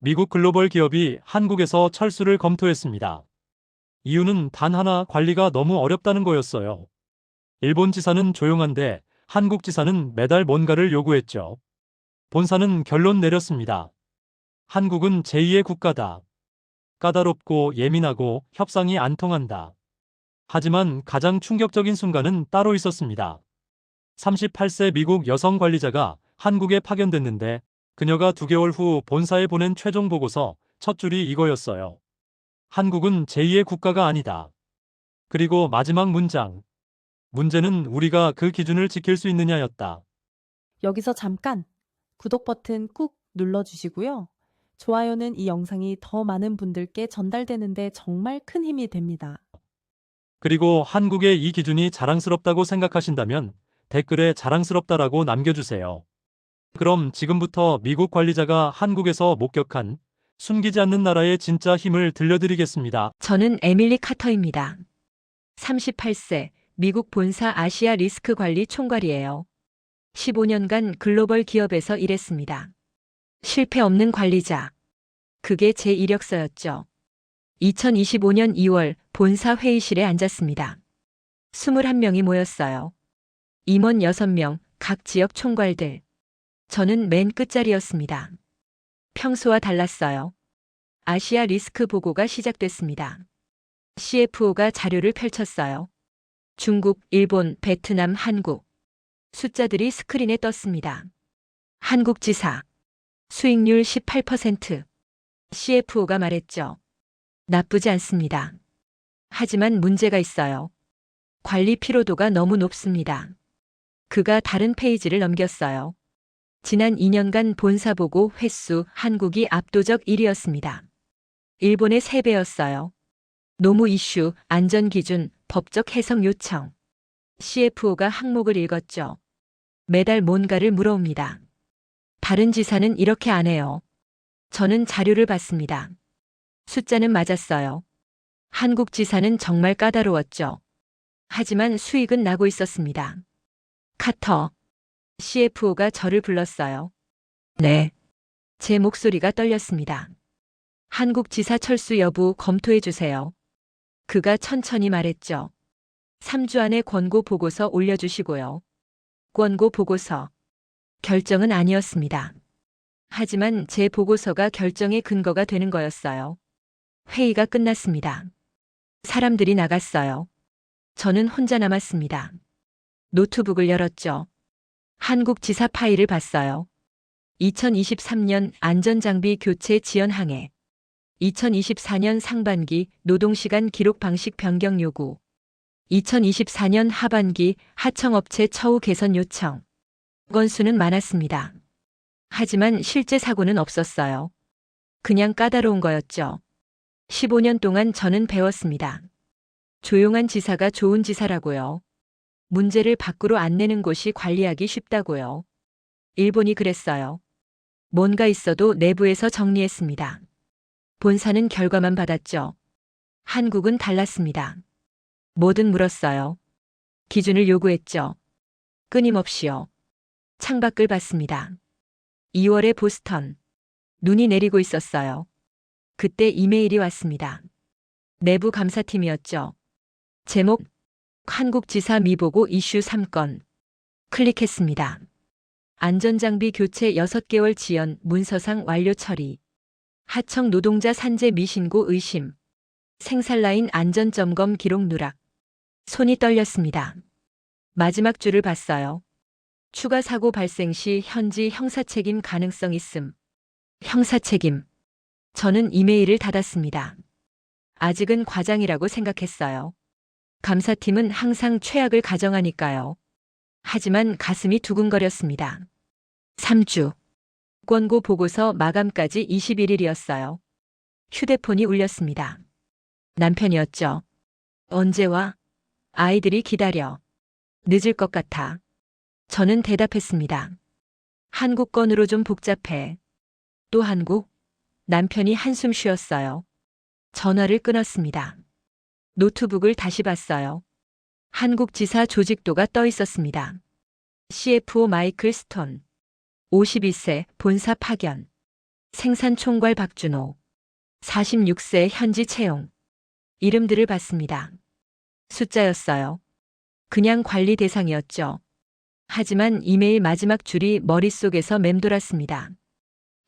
미국 글로벌 기업이 한국에서 철수를 검토했습니다. 이유는 단 하나, 관리가 너무 어렵다는 거였어요. 일본 지사는 조용한데 한국 지사는 매달 뭔가를 요구했죠. 본사는 결론 내렸습니다. 한국은 제2의 국가다. 까다롭고 예민하고 협상이 안 통한다. 하지만 가장 충격적인 순간은 따로 있었습니다. 38세 미국 여성 관리자가 한국에 파견됐는데 그녀가 2개월 후 본사에 보낸 최종 보고서 첫 줄이 이거였어요. 한국은 제2의 국가가 아니다. 그리고 마지막 문장. 문제는 우리가 그 기준을 지킬 수 있느냐였다. 여기서 잠깐 구독 버튼 꾹 눌러주시고요. 좋아요는 이 영상이 더 많은 분들께 전달되는데 정말 큰 힘이 됩니다. 그리고 한국의 이 기준이 자랑스럽다고 생각하신다면 댓글에 자랑스럽다라고 남겨주세요. 그럼 지금부터 미국 관리자가 한국에서 목격한 숨기지 않는 나라의 진짜 힘을 들려드리겠습니다. 저는 에밀리 카터입니다. 38세, 미국 본사 아시아 리스크 관리 총괄이에요. 15년간 글로벌 기업에서 일했습니다. 실패 없는 관리자. 그게 제 이력서였죠. 2025년 2월 본사 회의실에 앉았습니다. 21명이 모였어요. 임원 6명, 각 지역 총괄들. 저는 맨 끝자리였습니다. 평소와 달랐어요. 아시아 리스크 보고가 시작됐습니다. CFO가 자료를 펼쳤어요. 중국, 일본, 베트남, 한국. 숫자들이 스크린에 떴습니다. 한국 지사. 수익률 18%. CFO가 말했죠. 나쁘지 않습니다. 하지만 문제가 있어요. 관리 피로도가 너무 높습니다. 그가 다른 페이지를 넘겼어요. 지난 2년간 본사 보고 횟수 한국이 압도적 1위였습니다. 일본의 3배였어요. 노무 이슈, 안전기준, 법적 해석 요청. CFO가 항목을 읽었죠. 매달 뭔가를 물어옵니다. 다른 지사는 이렇게 안 해요. 저는 자료를 봤습니다. 숫자는 맞았어요. 한국 지사는 정말 까다로웠죠. 하지만 수익은 나고 있었습니다. 카터. CFO가 저를 불렀어요. 네. 제 목소리가 떨렸습니다. 한국 지사 철수 여부 검토해 주세요. 그가 천천히 말했죠. 3주 안에 권고 보고서 올려주시고요. 권고 보고서. 결정은 아니었습니다. 하지만 제 보고서가 결정의 근거가 되는 거였어요. 회의가 끝났습니다. 사람들이 나갔어요. 저는 혼자 남았습니다. 노트북을 열었죠. 한국 지사 파일을 봤어요. 2023년 안전장비 교체 지연 항해. 2024년 상반기 노동시간 기록 방식 변경 요구. 2024년 하반기 하청업체 처우 개선 요청. 건수는 많았습니다. 하지만 실제 사고는 없었어요. 그냥 까다로운 거였죠. 15년 동안 저는 배웠습니다. 조용한 지사가 좋은 지사라고요. 문제를 밖으로 안 내는 곳이 관리하기 쉽다고요. 일본이 그랬어요. 뭔가 있어도 내부에서 정리했습니다. 본사는 결과만 받았죠. 한국은 달랐습니다. 뭐든 물었어요. 기준을 요구했죠. 끊임없이요. 창밖을 봤습니다. 2월에 보스턴. 눈이 내리고 있었어요. 그때 이메일이 왔습니다. 내부 감사팀이었죠. 제목 한국지사 미보고 이슈 3건. 클릭했습니다. 안전장비 교체 6개월 지연 문서상 완료 처리. 하청 노동자 산재 미신고 의심. 생산라인 안전점검 기록 누락. 손이 떨렸습니다. 마지막 줄을 봤어요. 추가 사고 발생 시 현지 형사책임 가능성 있음. 형사책임. 저는 이메일을 닫았습니다. 아직은 과장이라고 생각했어요. 감사팀은 항상 최악을 가정하니까요. 하지만 가슴이 두근거렸습니다. 3주. 권고 보고서 마감까지 21일이었어요. 휴대폰이 울렸습니다. 남편이었죠. 언제 와? 아이들이 기다려. 늦을 것 같아. 저는 대답했습니다. 한국 건으로 좀 복잡해. 또 한국? 남편이 한숨 쉬었어요. 전화를 끊었습니다. 노트북을 다시 봤어요. 한국 지사 조직도가 떠 있었습니다. CFO 마이클 스톤. 52세 본사 파견. 생산총괄 박준호, 46세 현지 채용. 이름들을 봤습니다. 숫자였어요. 그냥 관리 대상이었죠. 하지만 이메일 마지막 줄이 머릿속에서 맴돌았습니다.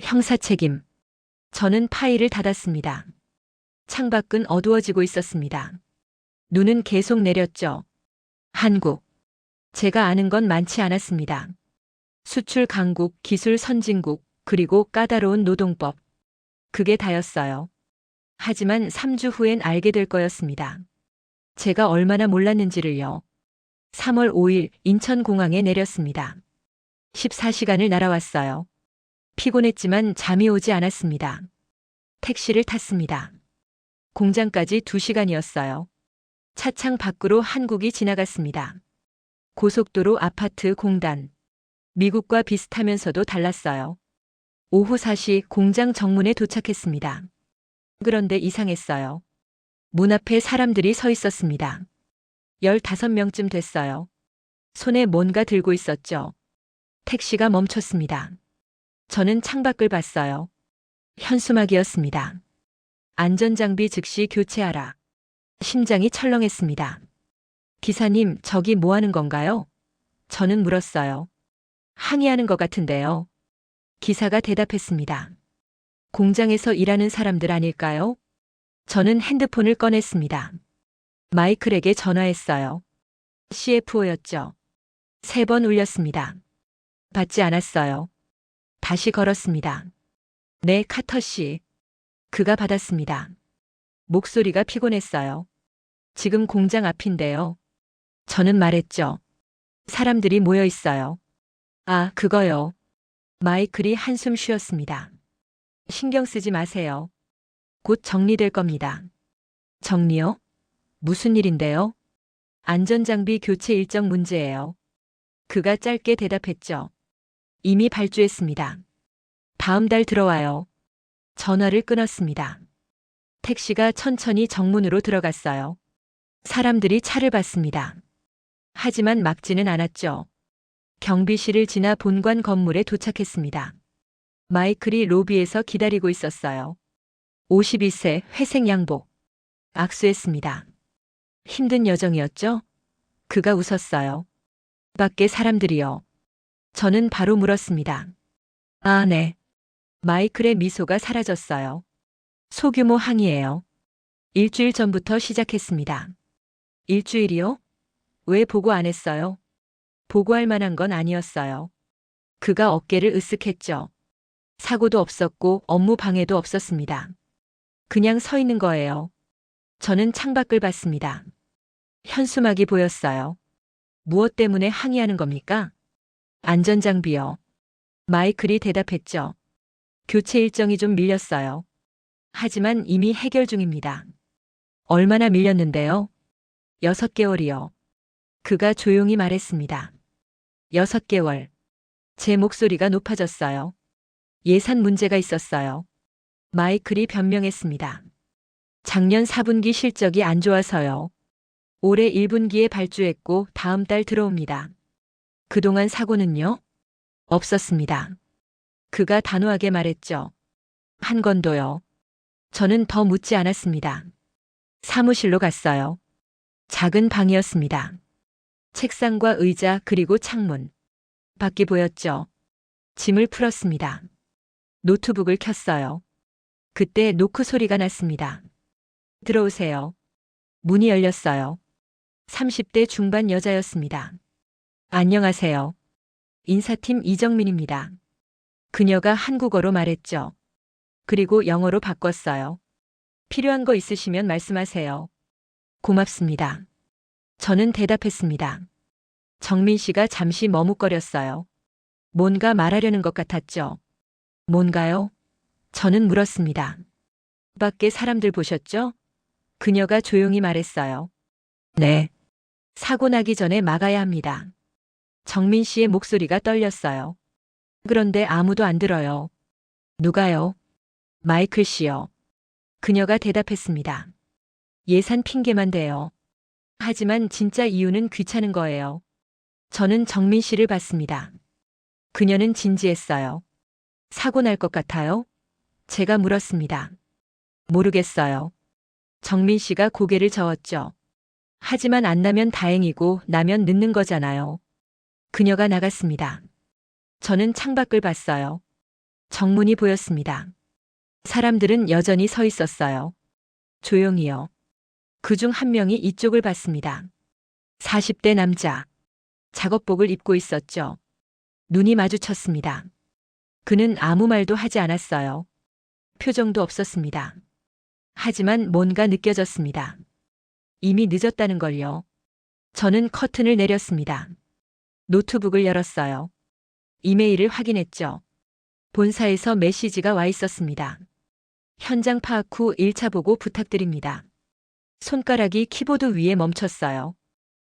형사 책임. 저는 파일을 닫았습니다. 창밖은 어두워지고 있었습니다. 눈은 계속 내렸죠. 한국. 제가 아는 건 많지 않았습니다. 수출 강국, 기술 선진국, 그리고 까다로운 노동법. 그게 다였어요. 하지만 3주 후엔 알게 될 거였습니다. 제가 얼마나 몰랐는지를요. 3월 5일 인천공항에 내렸습니다. 14시간을 날아왔어요. 피곤했지만 잠이 오지 않았습니다. 택시를 탔습니다. 공장까지 2시간이었어요. 차창 밖으로 한국이 지나갔습니다. 고속도로, 아파트, 공단. 미국과 비슷하면서도 달랐어요. 오후 4시 공장 정문에 도착했습니다. 그런데 이상했어요. 문 앞에 사람들이 서 있었습니다. 15명쯤 됐어요. 손에 뭔가 들고 있었죠. 택시가 멈췄습니다. 저는 창밖을 봤어요. 현수막이었습니다. 안전장비 즉시 교체하라. 심장이 철렁했습니다. 기사님, 저기 뭐 하는 건가요? 저는 물었어요. 항의하는 것 같은데요. 기사가 대답했습니다. 공장에서 일하는 사람들 아닐까요? 저는 핸드폰을 꺼냈습니다. 마이클에게 전화했어요. CFO였죠. 3번 울렸습니다. 받지 않았어요. 다시 걸었습니다. 네, 카터 씨. 그가 받았습니다. 목소리가 피곤했어요. 지금 공장 앞인데요. 저는 말했죠. 사람들이 모여 있어요. 아, 그거요. 마이클이 한숨 쉬었습니다. 신경 쓰지 마세요. 곧 정리될 겁니다. 정리요? 무슨 일인데요? 안전장비 교체 일정 문제예요. 그가 짧게 대답했죠. 이미 발주했습니다. 다음 달 들어와요. 전화를 끊었습니다. 택시가 천천히 정문으로 들어갔어요. 사람들이 차를 봤습니다. 하지만 막지는 않았죠. 경비실을 지나 본관 건물에 도착했습니다. 마이클이 로비에서 기다리고 있었어요. 52세 회색 양복. 악수했습니다. 힘든 여정이었죠? 그가 웃었어요. 밖에 사람들이요. 저는 바로 물었습니다. 아, 네. 마이클의 미소가 사라졌어요. 소규모 항의예요. 일주일 전부터 시작했습니다. 일주일이요? 왜 보고 안 했어요? 보고할 만한 건 아니었어요. 그가 어깨를 으쓱했죠. 사고도 없었고 업무 방해도 없었습니다. 그냥 서 있는 거예요. 저는 창밖을 봤습니다. 현수막이 보였어요. 무엇 때문에 항의하는 겁니까? 안전장비요. 마이클이 대답했죠. 교체 일정이 좀 밀렸어요. 하지만 이미 해결 중입니다. 얼마나 밀렸는데요? 6개월이요. 그가 조용히 말했습니다. 6개월. 제 목소리가 높아졌어요. 예산 문제가 있었어요. 마이클이 변명했습니다. 작년 4분기 실적이 안 좋아서요. 올해 1분기에 발주했고 다음 달 들어옵니다. 그동안 사고는요? 없었습니다. 그가 단호하게 말했죠. 한 건도요. 저는 더 묻지 않았습니다. 사무실로 갔어요. 작은 방이었습니다. 책상과 의자 그리고 창문. 밖이 보였죠. 짐을 풀었습니다. 노트북을 켰어요. 그때 노크 소리가 났습니다. 들어오세요. 문이 열렸어요. 30대 중반 여자였습니다. 안녕하세요. 인사팀 이정민입니다. 그녀가 한국어로 말했죠. 그리고 영어로 바꿨어요. 필요한 거 있으시면 말씀하세요. 고맙습니다. 저는 대답했습니다. 정민 씨가 잠시 머뭇거렸어요. 뭔가 말하려는 것 같았죠. 뭔가요? 저는 물었습니다. 밖에 사람들 보셨죠? 그녀가 조용히 말했어요. 네. 사고 나기 전에 막아야 합니다. 정민 씨의 목소리가 떨렸어요. 그런데 아무도 안 들어요. 누가요? 마이클 씨요. 그녀가 대답했습니다. 예산 핑계만 대요. 하지만 진짜 이유는 귀찮은 거예요. 저는 정민 씨를 봤습니다. 그녀는 진지했어요. 사고 날 것 같아요? 제가 물었습니다. 모르겠어요. 정민 씨가 고개를 저었죠. 하지만 안 나면 다행이고 나면 늦는 거잖아요. 그녀가 나갔습니다. 저는 창밖을 봤어요. 정문이 보였습니다. 사람들은 여전히 서 있었어요. 조용히요. 그중 한 명이 이쪽을 봤습니다. 40대 남자. 작업복을 입고 있었죠. 눈이 마주쳤습니다. 그는 아무 말도 하지 않았어요. 표정도 없었습니다. 하지만 뭔가 느껴졌습니다. 이미 늦었다는 걸요. 저는 커튼을 내렸습니다. 노트북을 열었어요. 이메일을 확인했죠. 본사에서 메시지가 와 있었습니다. 현장 파악 후 1차 보고 부탁드립니다. 손가락이 키보드 위에 멈췄어요.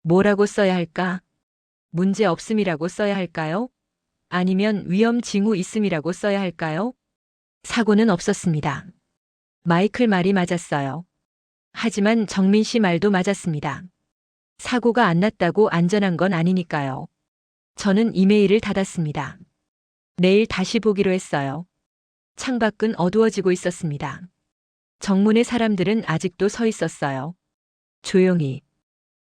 뭐라고 써야 할까? 문제 없음이라고 써야 할까요? 아니면 위험 징후 있음이라고 써야 할까요? 사고는 없었습니다. 마이클 말이 맞았어요. 하지만 정민 씨 말도 맞았습니다. 사고가 안 났다고 안전한 건 아니니까요. 저는 이메일을 닫았습니다. 내일 다시 보기로 했어요. 창밖은 어두워지고 있었습니다. 정문의 사람들은 아직도 서 있었어요. 조용히.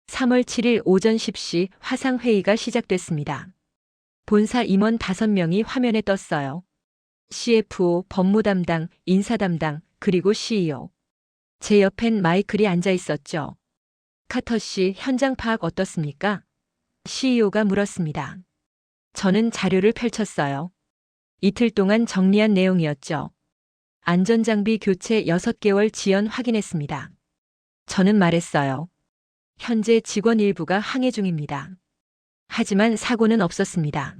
3월 7일 오전 10시 화상회의가 시작됐습니다. 본사 임원 5명이 화면에 떴어요. CFO, 법무 담당, 인사 담당, 그리고 CEO. 제 옆엔 마이클이 앉아 있었죠. 카터 씨, 현장 파악 어떻습니까? CEO가 물었습니다. 저는 자료를 펼쳤어요. 이틀 동안 정리한 내용이었죠. 안전장비 교체 6개월 지연 확인했습니다. 저는 말했어요. 현재 직원 일부가 항해 중입니다. 하지만 사고는 없었습니다.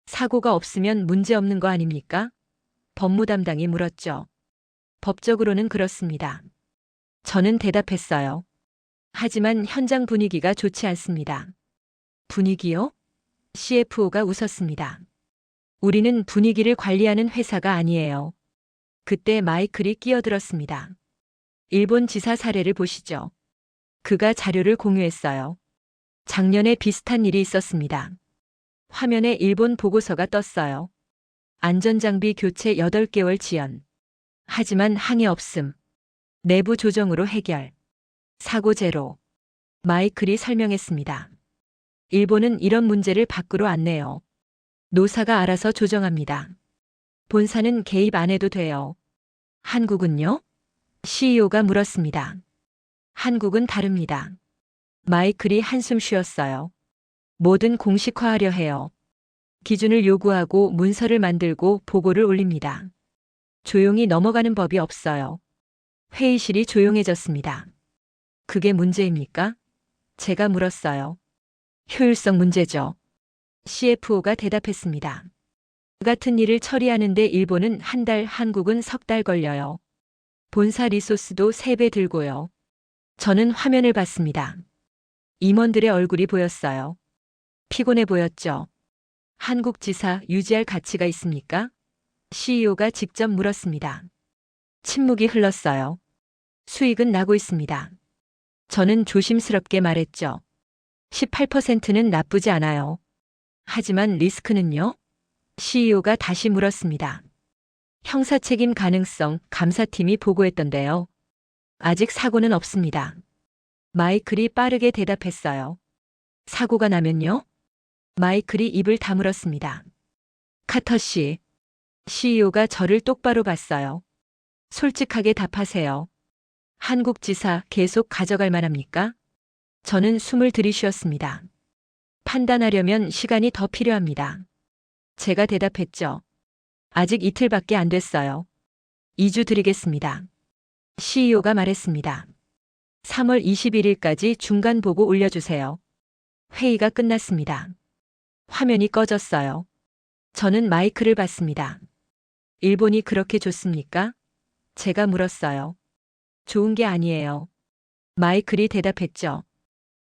사고가 없으면 문제 없는 거 아닙니까? 법무 담당이 물었죠. 법적으로는 그렇습니다. 저는 대답했어요. 하지만 현장 분위기가 좋지 않습니다. 분위기요? CFO가 웃었습니다. 우리는 분위기를 관리하는 회사가 아니에요. 그때 마이클이 끼어들었습니다. 일본 지사 사례를 보시죠. 그가 자료를 공유했어요. 작년에 비슷한 일이 있었습니다. 화면에 일본 보고서가 떴어요. 안전장비 교체 8개월 지연. 하지만 항해 없음. 내부 조정으로 해결. 사고 제로. 마이클이 설명했습니다. 일본은 이런 문제를 밖으로 안 내요. 노사가 알아서 조정합니다. 본사는 개입 안 해도 돼요. 한국은요? CEO가 물었습니다. 한국은 다릅니다. 마이클이 한숨 쉬었어요. 뭐든 공식화하려 해요. 기준을 요구하고 문서를 만들고 보고를 올립니다. 조용히 넘어가는 법이 없어요. 회의실이 조용해졌습니다. 그게 문제입니까? 제가 물었어요. 효율성 문제죠. CFO가 대답했습니다. 같은 일을 처리하는데 일본은 한 달, 한국은 3달 걸려요. 본사 리소스도 3배 들고요. 저는 화면을 봤습니다. 임원들의 얼굴이 보였어요. 피곤해 보였죠. 한국 지사 유지할 가치가 있습니까? CEO가 직접 물었습니다. 침묵이 흘렀어요. 수익은 나고 있습니다. 저는 조심스럽게 말했죠. 18%는 나쁘지 않아요. 하지만 리스크는요? CEO가 다시 물었습니다. 형사 책임 가능성 감사팀이 보고했던데요. 아직 사고는 없습니다. 마이클이 빠르게 대답했어요. 사고가 나면요? 마이클이 입을 다물었습니다. 카터 씨. CEO가 저를 똑바로 봤어요. 솔직하게 답하세요. 한국 지사 계속 가져갈 만합니까? 저는 숨을 들이쉬었습니다. 판단하려면 시간이 더 필요합니다. 제가 대답했죠. 아직 이틀밖에 안 됐어요. 2주 드리겠습니다. CEO가 말했습니다. 3월 21일까지 중간 보고 올려주세요. 회의가 끝났습니다. 화면이 꺼졌어요. 저는 마이크를 봤습니다. 일본이 그렇게 좋습니까? 제가 물었어요. 좋은 게 아니에요. 마이클이 대답했죠.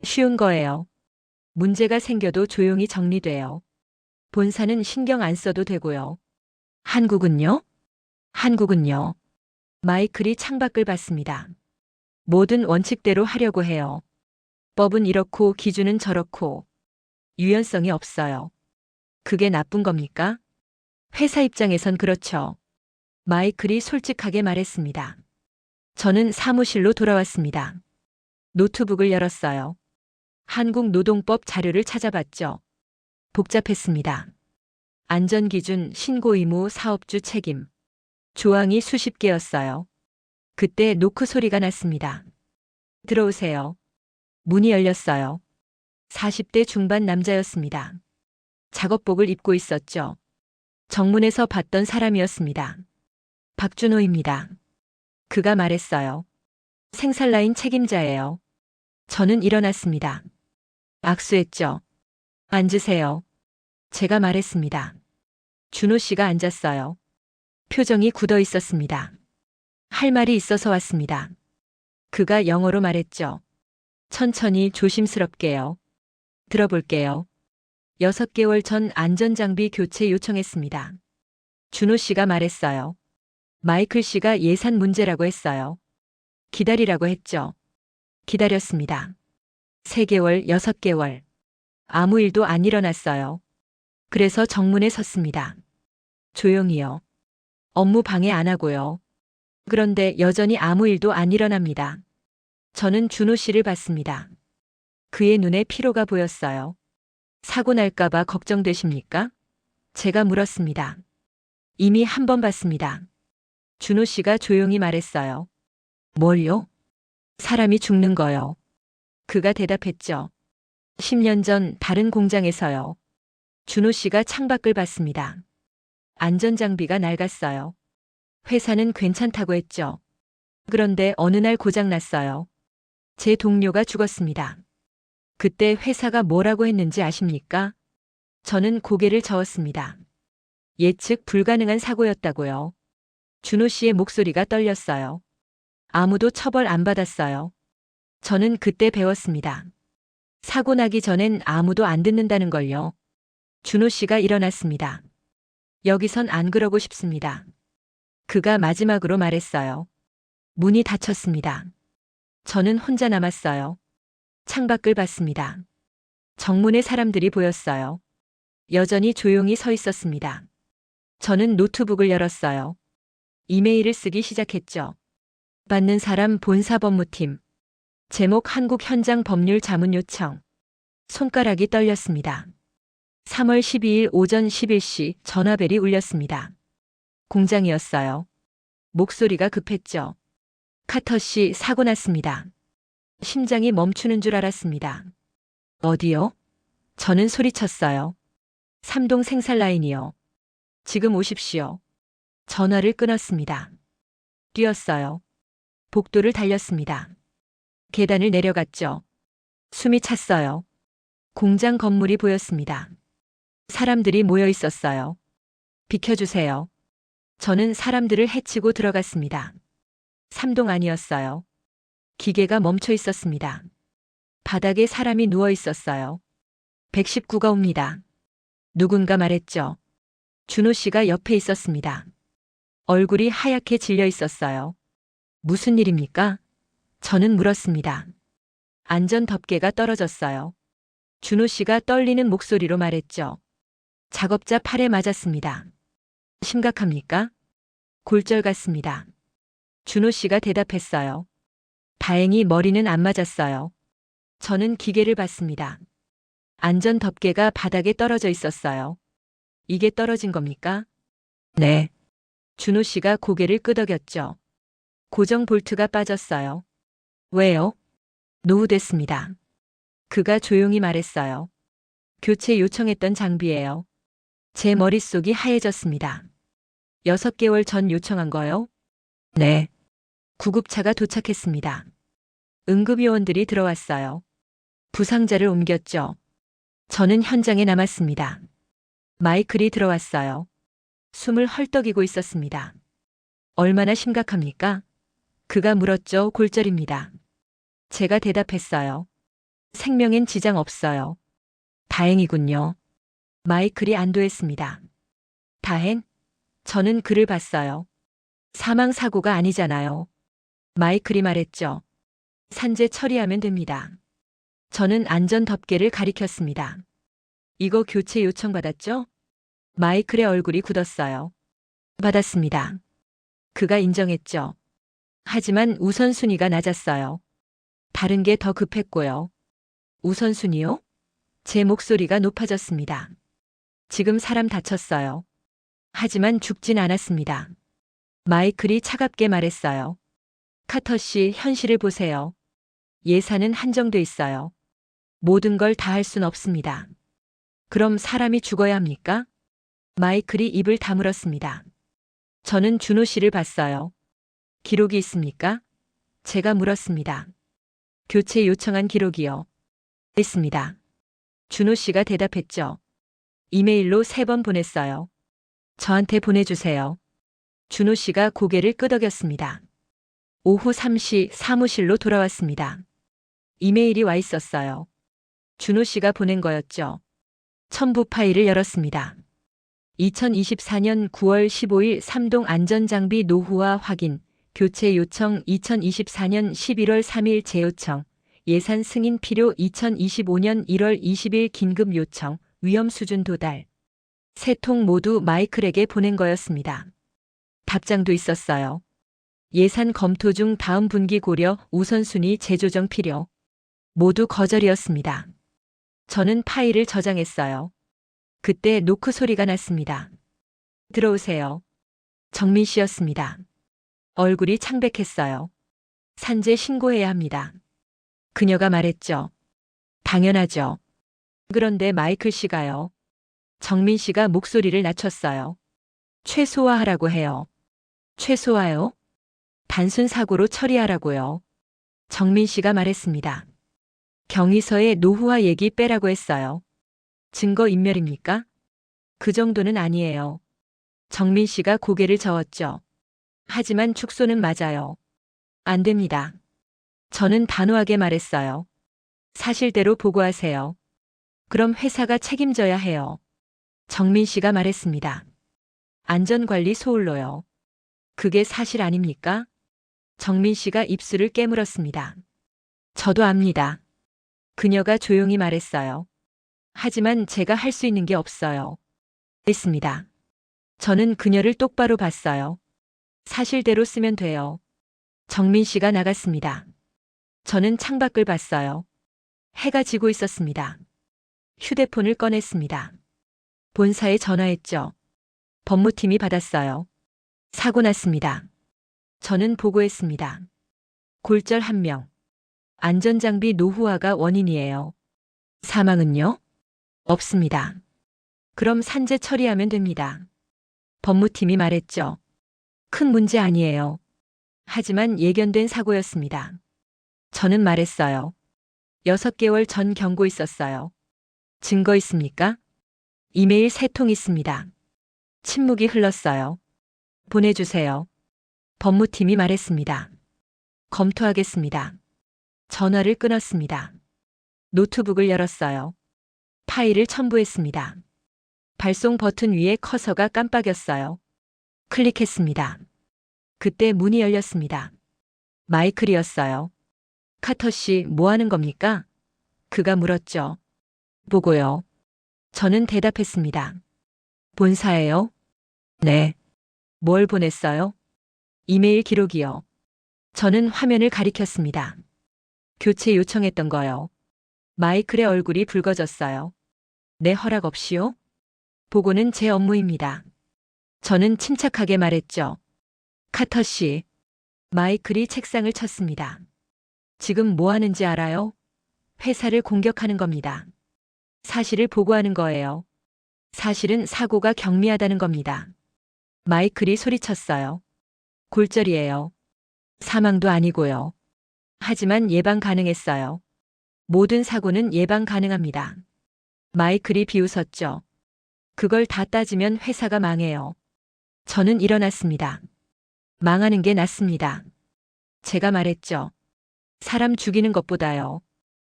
쉬운 거예요. 문제가 생겨도 조용히 정리돼요. 본사는 신경 안 써도 되고요. 한국은요? 한국은요. 마이클이 창밖을 봤습니다. 모든 원칙대로 하려고 해요. 법은 이렇고 기준은 저렇고 유연성이 없어요. 그게 나쁜 겁니까? 회사 입장에선 그렇죠. 마이클이 솔직하게 말했습니다. 저는 사무실로 돌아왔습니다. 노트북을 열었어요. 한국노동법 자료를 찾아봤죠. 복잡했습니다. 안전기준, 신고의무, 사업주 책임. 조항이 수십 개였어요. 그때 노크 소리가 났습니다. 들어오세요. 문이 열렸어요. 40대 중반 남자였습니다. 작업복을 입고 있었죠. 정문에서 봤던 사람이었습니다. 박준호입니다. 그가 말했어요. 생산라인 책임자예요. 저는 일어났습니다. 악수했죠. 앉으세요. 제가 말했습니다. 준호 씨가 앉았어요. 표정이 굳어 있었습니다. 할 말이 있어서 왔습니다. 그가 영어로 말했죠. 천천히 조심스럽게요. 들어볼게요. 6개월 전 안전장비 교체 요청했습니다. 준호 씨가 말했어요. 마이클 씨가 예산 문제라고 했어요. 기다리라고 했죠. 기다렸습니다. 3개월, 6개월. 아무 일도 안 일어났어요. 그래서 정문에 섰습니다. 조용히요. 업무 방해 안 하고요. 그런데 여전히 아무 일도 안 일어납니다. 저는 준호 씨를 봤습니다. 그의 눈에 피로가 보였어요. 사고 날까봐 걱정되십니까? 제가 물었습니다. 이미 한 번 봤습니다. 준호 씨가 조용히 말했어요. 뭘요? 사람이 죽는 거요. 그가 대답했죠. 10년 전 다른 공장에서요. 준호 씨가 창밖을 봤습니다. 안전장비가 낡았어요. 회사는 괜찮다고 했죠. 그런데 어느 날 고장 났어요. 제 동료가 죽었습니다. 그때 회사가 뭐라고 했는지 아십니까? 저는 고개를 저었습니다. 예측 불가능한 사고였다고요. 준호 씨의 목소리가 떨렸어요. 아무도 처벌 안 받았어요. 저는 그때 배웠습니다. 사고 나기 전엔 아무도 안 듣는다는 걸요. 준호 씨가 일어났습니다. 여기선 안 그러고 싶습니다. 그가 마지막으로 말했어요. 문이 닫혔습니다. 저는 혼자 남았어요. 창밖을 봤습니다. 정문에 사람들이 보였어요. 여전히 조용히 서 있었습니다. 저는 노트북을 열었어요. 이메일을 쓰기 시작했죠. 받는 사람 본사법무팀. 제목 한국 현장 법률 자문 요청. 손가락이 떨렸습니다. 3월 12일 오전 11시 전화벨이 울렸습니다. 공장이었어요. 목소리가 급했죠. 카터 씨 사고 났습니다. 심장이 멈추는 줄 알았습니다. 어디요? 저는 소리쳤어요. 3동 생산라인이요. 지금 오십시오. 전화를 끊었습니다. 뛰었어요. 복도를 달렸습니다. 계단을 내려갔죠. 숨이 찼어요. 공장 건물이 보였습니다. 사람들이 모여 있었어요. 비켜주세요. 저는 사람들을 헤치고 들어갔습니다. 3동 아니었어요. 기계가 멈춰 있었습니다. 바닥에 사람이 누워 있었어요. 119가 옵니다. 누군가 말했죠. 준호 씨가 옆에 있었습니다. 얼굴이 하얗게 질려 있었어요. 무슨 일입니까? 저는 물었습니다. 안전 덮개가 떨어졌어요. 준호 씨가 떨리는 목소리로 말했죠. 작업자 팔에 맞았습니다. 심각합니까? 골절 같습니다. 준호 씨가 대답했어요. 다행히 머리는 안 맞았어요. 저는 기계를 봤습니다. 안전 덮개가 바닥에 떨어져 있었어요. 이게 떨어진 겁니까? 네. 준호 씨가 고개를 끄덕였죠. 고정 볼트가 빠졌어요. 왜요? 노후됐습니다. 그가 조용히 말했어요. 교체 요청했던 장비예요. 제 머릿속이 하얘졌습니다. 6개월 전 요청한 거요? 네. 구급차가 도착했습니다. 응급요원들이 들어왔어요. 부상자를 옮겼죠. 저는 현장에 남았습니다. 마이클이 들어왔어요. 숨을 헐떡이고 있었습니다. 얼마나 심각합니까? 그가 물었죠. 골절입니다. 제가 대답했어요. 생명엔 지장 없어요. 다행이군요. 마이클이 안도했습니다. 다행? 저는 그를 봤어요. 사망사고가 아니잖아요. 마이클이 말했죠. 산재 처리하면 됩니다. 저는 안전 덮개를 가리켰습니다. 이거 교체 요청 받았죠? 마이클의 얼굴이 굳었어요. 받았습니다. 그가 인정했죠. 하지만 우선순위가 낮았어요. 다른 게 더 급했고요. 우선순위요? 제 목소리가 높아졌습니다. 지금 사람 다쳤어요. 하지만 죽진 않았습니다. 마이클이 차갑게 말했어요. 카터 씨, 현실을 보세요. 예산은 한정돼 있어요. 모든 걸 다 할 순 없습니다. 그럼 사람이 죽어야 합니까? 마이클이 입을 다물었습니다. 저는 준호 씨를 봤어요. 기록이 있습니까? 제가 물었습니다. 교체 요청한 기록이요. 있습니다. 준호 씨가 대답했죠. 이메일로 3번 보냈어요. 저한테 보내주세요. 준호 씨가 고개를 끄덕였습니다. 오후 3시 사무실로 돌아왔습니다. 이메일이 와 있었어요. 준호 씨가 보낸 거였죠. 첨부 파일을 열었습니다. 2024년 9월 15일 3동 안전장비 노후화 확인, 교체 요청 2024년 11월 3일 재요청, 예산 승인 필요 2025년 1월 20일 긴급 요청, 위험 수준 도달. 3통 모두 마이클에게 보낸 거였습니다. 답장도 있었어요. 예산 검토 중 다음 분기 고려 우선순위 재조정 필요. 모두 거절이었습니다. 저는 파일을 저장했어요. 그때 노크 소리가 났습니다. 들어오세요. 정민 씨였습니다. 얼굴이 창백했어요. 산재 신고해야 합니다. 그녀가 말했죠. 당연하죠. 그런데 마이클 씨가요. 정민 씨가 목소리를 낮췄어요. 최소화하라고 해요. 최소화요? 단순 사고로 처리하라고요. 정민 씨가 말했습니다. 경위서에 노후화 얘기 빼라고 했어요. 증거 인멸입니까? 그 정도는 아니에요. 정민 씨가 고개를 저었죠. 하지만 축소는 맞아요. 안 됩니다. 저는 단호하게 말했어요. 사실대로 보고하세요. 그럼 회사가 책임져야 해요. 정민 씨가 말했습니다. 안전관리 소홀로요. 그게 사실 아닙니까? 정민 씨가 입술을 깨물었습니다. 저도 압니다. 그녀가 조용히 말했어요. 하지만 제가 할 수 있는 게 없어요. 했습니다. 저는 그녀를 똑바로 봤어요. 사실대로 쓰면 돼요. 정민 씨가 나갔습니다. 저는 창밖을 봤어요. 해가 지고 있었습니다. 휴대폰을 꺼냈습니다. 본사에 전화했죠. 법무팀이 받았어요. 사고 났습니다. 저는 보고했습니다. 골절 1명. 안전장비 노후화가 원인이에요. 사망은요? 없습니다. 그럼 산재 처리하면 됩니다. 법무팀이 말했죠. 큰 문제 아니에요. 하지만 예견된 사고였습니다. 저는 말했어요. 6개월 전 경고 있었어요. 증거 있습니까? 이메일 3통 있습니다. 침묵이 흘렀어요. 보내주세요. 법무팀이 말했습니다. 검토하겠습니다. 전화를 끊었습니다. 노트북을 열었어요. 파일을 첨부했습니다. 발송 버튼 위에 커서가 깜빡였어요. 클릭했습니다. 그때 문이 열렸습니다. 마이클이었어요. 카터 씨, 뭐 하는 겁니까? 그가 물었죠. 보고요. 저는 대답했습니다. 본사예요? 네. 뭘 보냈어요? 이메일 기록이요. 저는 화면을 가리켰습니다. 교체 요청했던 거요. 마이클의 얼굴이 붉어졌어요. 내 허락 없이요? 보고는 제 업무입니다. 저는 침착하게 말했죠. 카터 씨. 마이클이 책상을 쳤습니다. 지금 뭐 하는지 알아요? 회사를 공격하는 겁니다. 사실을 보고하는 거예요. 사실은 사고가 경미하다는 겁니다. 마이클이 소리쳤어요. 골절이에요. 사망도 아니고요. 하지만 예방 가능했어요. 모든 사고는 예방 가능합니다. 마이클이 비웃었죠. 그걸 다 따지면 회사가 망해요. 저는 일어났습니다. 망하는 게 낫습니다. 제가 말했죠. 사람 죽이는 것보다요.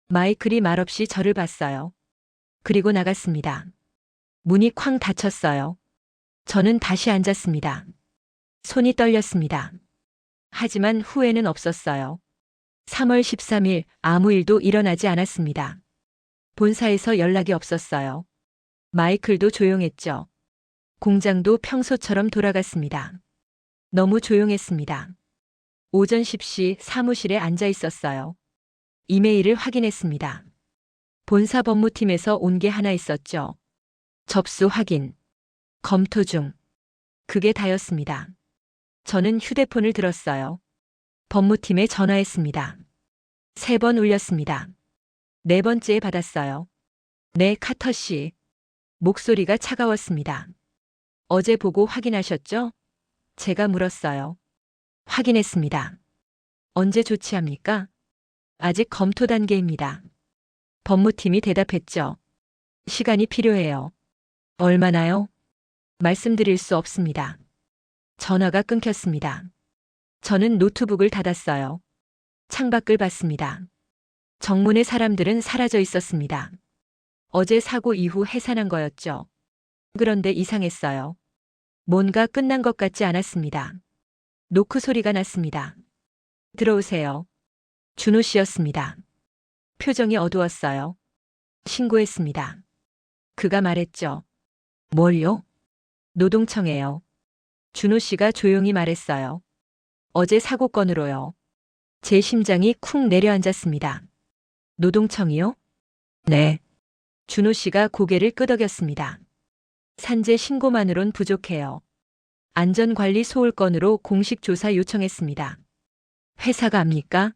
마이클이 말없이 저를 봤어요. 그리고 나갔습니다. 문이 쾅 닫혔어요. 저는 다시 앉았습니다. 손이 떨렸습니다. 하지만 후회는 없었어요. 3월 13일 아무 일도 일어나지 않았습니다. 본사에서 연락이 없었어요. 마이클도 조용했죠. 공장도 평소처럼 돌아갔습니다. 너무 조용했습니다. 오전 10시 사무실에 앉아 있었어요. 이메일을 확인했습니다. 본사 법무팀에서 온 게 하나 있었죠. 접수 확인. 검토 중. 그게 다였습니다. 저는 휴대폰을 들었어요. 법무팀에 전화했습니다. 3번 울렸습니다. 4번째에 받았어요. 네, 카터 씨. 목소리가 차가웠습니다. 어제 보고 확인하셨죠? 제가 물었어요. 확인했습니다. 언제 조치합니까? 아직 검토 단계입니다. 법무팀이 대답했죠. 시간이 필요해요. 얼마나요? 말씀드릴 수 없습니다. 전화가 끊겼습니다. 저는 노트북을 닫았어요. 창밖을 봤습니다. 정문의 사람들은 사라져 있었습니다. 어제 사고 이후 해산한 거였죠. 그런데 이상했어요. 뭔가 끝난 것 같지 않았습니다. 노크 소리가 났습니다. 들어오세요. 준호 씨였습니다. 표정이 어두웠어요. 신고했습니다. 그가 말했죠. 뭘요? 노동청에요. 준호 씨가 조용히 말했어요. 어제 사고 건으로요. 제 심장이 쿵 내려앉았습니다. 노동청이요? 네. 준호 씨가 고개를 끄덕였습니다. 산재 신고만으론 부족해요. 안전관리 소홀건으로 공식 조사 요청했습니다. 회사가 압니까?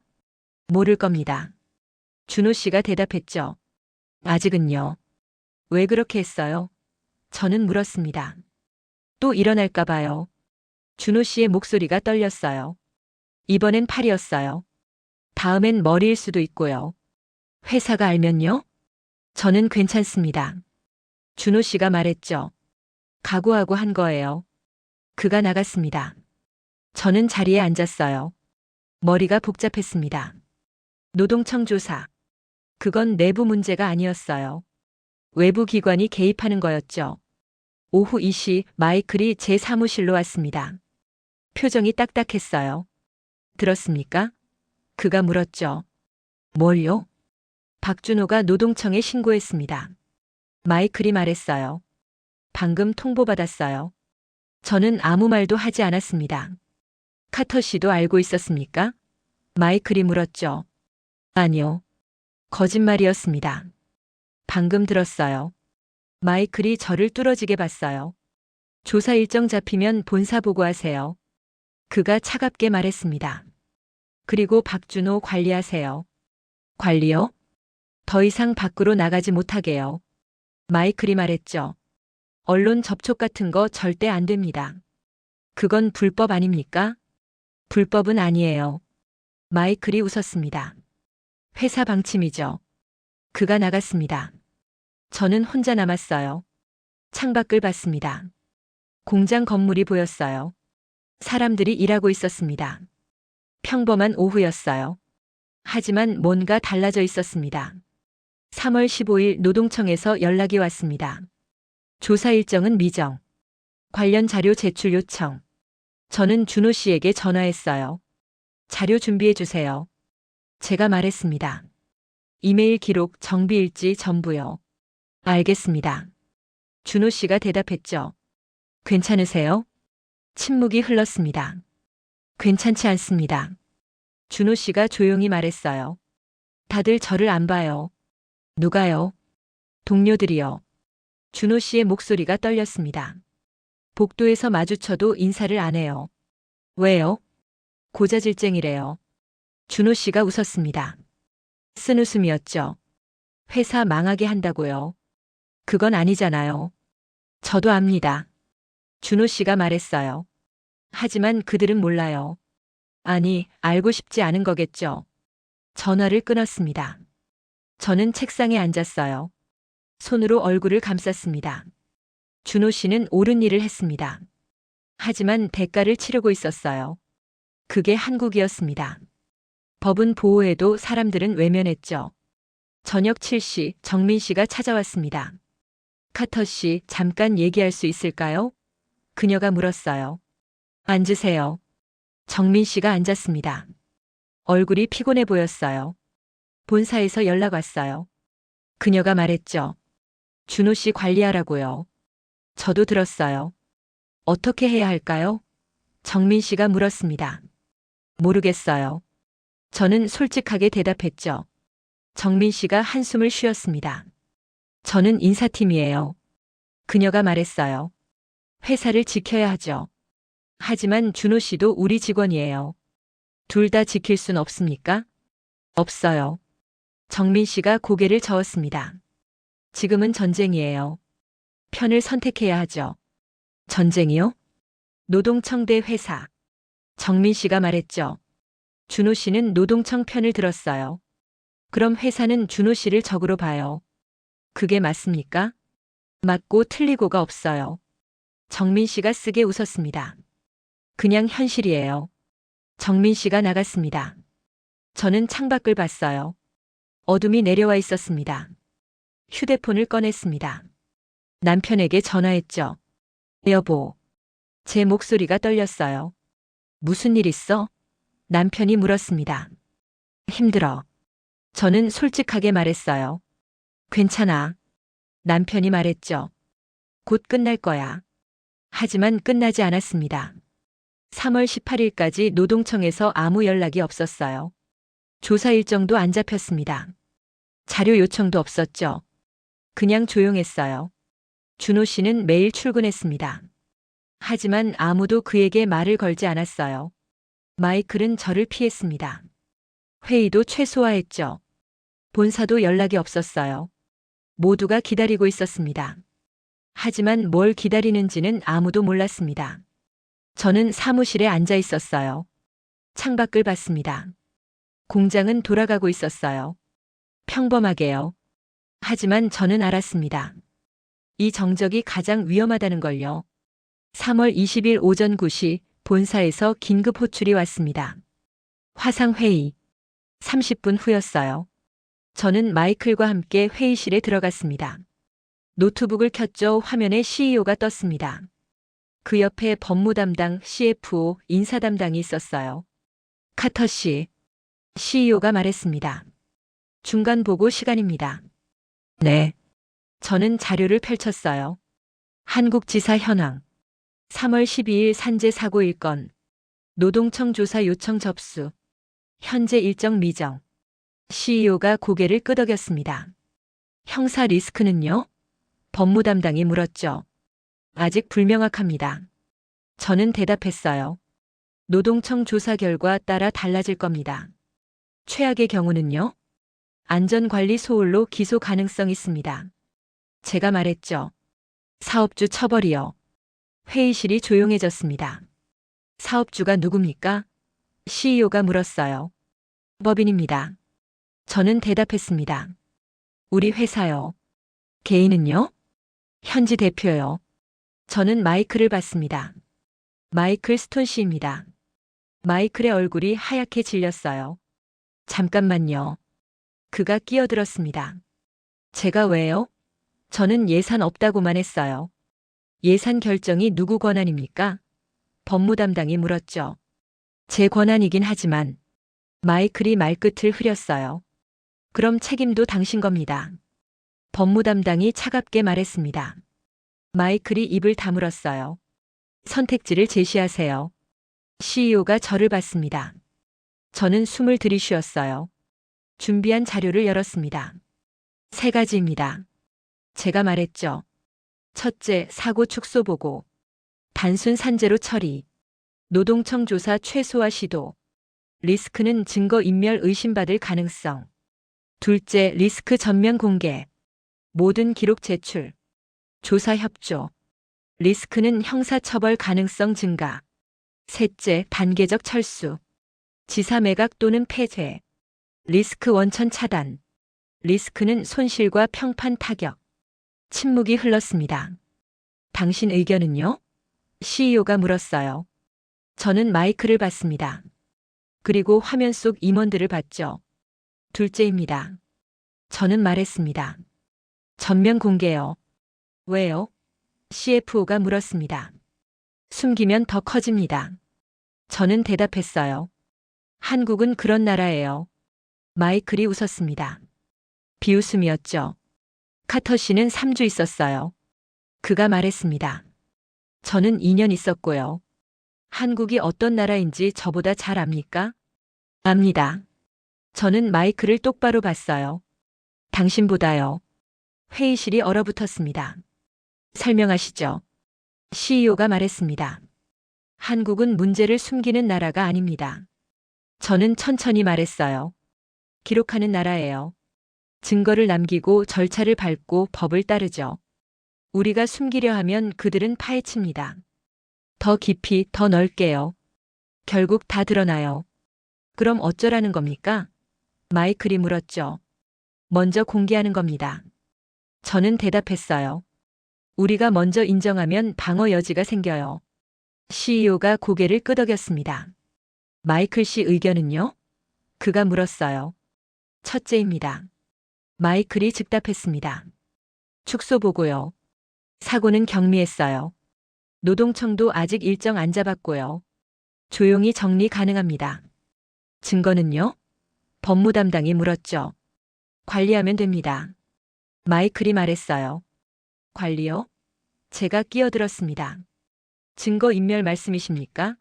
모를 겁니다. 준호 씨가 대답했죠. 아직은요. 왜 그렇게 했어요? 저는 물었습니다. 또 일어날까 봐요. 준호 씨의 목소리가 떨렸어요. 이번엔 팔이었어요. 다음엔 머리일 수도 있고요. 회사가 알면요? 저는 괜찮습니다. 준호 씨가 말했죠. 각오하고 한 거예요. 그가 나갔습니다. 저는 자리에 앉았어요. 머리가 복잡했습니다. 노동청 조사. 그건 내부 문제가 아니었어요. 외부 기관이 개입하는 거였죠. 오후 2시 마이클이 제 사무실로 왔습니다. 표정이 딱딱했어요. 들었습니까? 그가 물었죠. 뭘요? 박준호가 노동청에 신고했습니다. 마이클이 말했어요. 방금 통보받았어요. 저는 아무 말도 하지 않았습니다. 카터 씨도 알고 있었습니까? 마이클이 물었죠. 아니요. 거짓말이었습니다. 방금 들었어요. 마이클이 저를 뚫어지게 봤어요. 조사 일정 잡히면 본사 보고하세요. 그가 차갑게 말했습니다. 그리고 박준호 관리하세요. 관리요? 더 이상 밖으로 나가지 못하게요. 마이클이 말했죠. 언론 접촉 같은 거 절대 안 됩니다. 그건 불법 아닙니까? 불법은 아니에요. 마이클이 웃었습니다. 회사 방침이죠. 그가 나갔습니다. 저는 혼자 남았어요. 창밖을 봤습니다. 공장 건물이 보였어요. 사람들이 일하고 있었습니다. 평범한 오후였어요. 하지만 뭔가 달라져 있었습니다. 3월 15일 노동청에서 연락이 왔습니다. 조사 일정은 미정. 관련 자료 제출 요청. 저는 준호 씨에게 전화했어요. 자료 준비해 주세요. 제가 말했습니다. 이메일 기록, 정비일지 전부요. 알겠습니다. 준호 씨가 대답했죠. 괜찮으세요? 침묵이 흘렀습니다. 괜찮지 않습니다. 준호 씨가 조용히 말했어요. 다들 저를 안 봐요. 누가요? 동료들이요. 준호 씨의 목소리가 떨렸습니다. 복도에서 마주쳐도 인사를 안 해요. 왜요? 고자질쟁이래요. 준호 씨가 웃었습니다. 쓴 웃음이었죠. 회사 망하게 한다고요. 그건 아니잖아요. 저도 압니다. 준호 씨가 말했어요. 하지만 그들은 몰라요. 아니, 알고 싶지 않은 거겠죠. 전화를 끊었습니다. 저는 책상에 앉았어요. 손으로 얼굴을 감쌌습니다. 준호 씨는 옳은 일을 했습니다. 하지만 대가를 치르고 있었어요. 그게 한국이었습니다. 법은 보호해도 사람들은 외면했죠. 저녁 7시 정민 씨가 찾아왔습니다. 카터 씨, 잠깐 얘기할 수 있을까요? 그녀가 물었어요. 앉으세요. 정민 씨가 앉았습니다. 얼굴이 피곤해 보였어요. 본사에서 연락 왔어요. 그녀가 말했죠. 준호 씨 관리하라고요. 저도 들었어요. 어떻게 해야 할까요? 정민 씨가 물었습니다. 모르겠어요. 저는 솔직하게 대답했죠. 정민 씨가 한숨을 쉬었습니다. 저는 인사팀이에요. 그녀가 말했어요. 회사를 지켜야 하죠. 하지만 준호 씨도 우리 직원이에요. 둘 다 지킬 순 없습니까? 없어요. 정민 씨가 고개를 저었습니다. 지금은 전쟁이에요. 편을 선택해야 하죠. 전쟁이요? 노동청 대 회사. 정민 씨가 말했죠. 준호 씨는 노동청 편을 들었어요. 그럼 회사는 준호 씨를 적으로 봐요. 그게 맞습니까? 맞고 틀리고가 없어요. 정민 씨가 쓰게 웃었습니다. 그냥 현실이에요. 정민 씨가 나갔습니다. 저는 창밖을 봤어요. 어둠이 내려와 있었습니다. 휴대폰을 꺼냈습니다. 남편에게 전화했죠. 여보. 제 목소리가 떨렸어요. 무슨 일 있어? 남편이 물었습니다. 힘들어. 저는 솔직하게 말했어요. 괜찮아. 남편이 말했죠. 곧 끝날 거야. 하지만 끝나지 않았습니다. 3월 18일까지 노동청에서 아무 연락이 없었어요. 조사 일정도 안 잡혔습니다. 자료 요청도 없었죠. 그냥 조용했어요. 준호 씨는 매일 출근했습니다. 하지만 아무도 그에게 말을 걸지 않았어요. 마이클은 저를 피했습니다. 회의도 최소화했죠. 본사도 연락이 없었어요. 모두가 기다리고 있었습니다. 하지만 뭘 기다리는지는 아무도 몰랐습니다. 저는 사무실에 앉아 있었어요. 창밖을 봤습니다. 공장은 돌아가고 있었어요. 평범하게요. 하지만 저는 알았습니다. 이 정적이 가장 위험하다는 걸요. 3월 20일 오전 9시 본사에서 긴급 호출이 왔습니다. 화상회의. 30분 후였어요. 저는 마이클과 함께 회의실에 들어갔습니다. 노트북을 켰죠. 화면에 CEO가 떴습니다. 그 옆에 법무 담당, CFO, 인사 담당이 있었어요. 카터 씨. CEO가 말했습니다. 중간 보고 시간입니다. 네. 저는 자료를 펼쳤어요. 한국지사 현황. 3월 12일 산재 사고 1건. 노동청 조사 요청 접수. 현재 일정 미정. CEO가 고개를 끄덕였습니다. 형사 리스크는요? 법무 담당이 물었죠. 아직 불명확합니다. 저는 대답했어요. 노동청 조사 결과 따라 달라질 겁니다. 최악의 경우는요? 안전관리 소홀로 기소 가능성 있습니다. 제가 말했죠. 사업주 처벌이요. 회의실이 조용해졌습니다. 사업주가 누굽니까? CEO가 물었어요. 법인입니다. 저는 대답했습니다. 우리 회사요. 개인은요? 현지 대표요. 저는 마이클을 봤습니다. 마이클 스톤 씨입니다. 마이클의 얼굴이 하얗게 질렸어요. 잠깐만요. 그가 끼어들었습니다. 제가 왜요? 저는 예산 없다고만 했어요. 예산 결정이 누구 권한입니까? 법무 담당이 물었죠. 제 권한이긴 하지만 마이클이 말끝을 흐렸어요. 그럼 책임도 당신 겁니다. 법무 담당이 차갑게 말했습니다. 마이클이 입을 다물었어요. 선택지를 제시하세요. CEO가 저를 봤습니다. 저는 숨을 들이쉬었어요. 준비한 자료를 열었습니다. 3가지입니다. 제가 말했죠. 첫째, 사고 축소 보고. 단순 산재로 처리. 노동청 조사 최소화 시도. 리스크는 증거 인멸 의심받을 가능성. 둘째, 리스크 전면 공개. 모든 기록 제출. 조사 협조. 리스크는 형사처벌 가능성 증가. 셋째, 단계적 철수. 지사 매각 또는 폐쇄. 리스크 원천 차단. 리스크는 손실과 평판 타격. 침묵이 흘렀습니다. 당신 의견은요? CEO가 물었어요. 저는 마이클을 봤습니다. 그리고 화면 속 임원들을 봤죠. 둘째입니다. 저는 말했습니다. 전면 공개요. 왜요? CFO가 물었습니다. 숨기면 더 커집니다. 저는 대답했어요. 한국은 그런 나라예요. 마이클이 웃었습니다. 비웃음이었죠. 카터 씨는 3주 있었어요. 그가 말했습니다. 저는 2년 있었고요. 한국이 어떤 나라인지 저보다 잘 압니까? 압니다. 저는 마이크를 똑바로 봤어요. 당신보다요. 회의실이 얼어붙었습니다. 설명하시죠. CEO가 말했습니다. 한국은 문제를 숨기는 나라가 아닙니다. 저는 천천히 말했어요. 기록하는 나라예요. 증거를 남기고 절차를 밟고 법을 따르죠. 우리가 숨기려 하면 그들은 파헤칩니다. 더 깊이, 더 넓게요. 결국 다 드러나요. 그럼 어쩌라는 겁니까? 마이클이 물었죠. 먼저 공개하는 겁니다. 저는 대답했어요. 우리가 먼저 인정하면 방어 여지가 생겨요. CEO가 고개를 끄덕였습니다. 마이클 씨 의견은요? 그가 물었어요. 첫째입니다. 마이클이 즉답했습니다. 축소 보고요. 사고는 경미했어요. 노동청도 아직 일정 안 잡았고요. 조용히 정리 가능합니다. 증거는요? 법무 담당이 물었죠. 관리하면 됩니다. 마이클이 말했어요. 관리요? 제가 끼어들었습니다. 증거 인멸 말씀이십니까?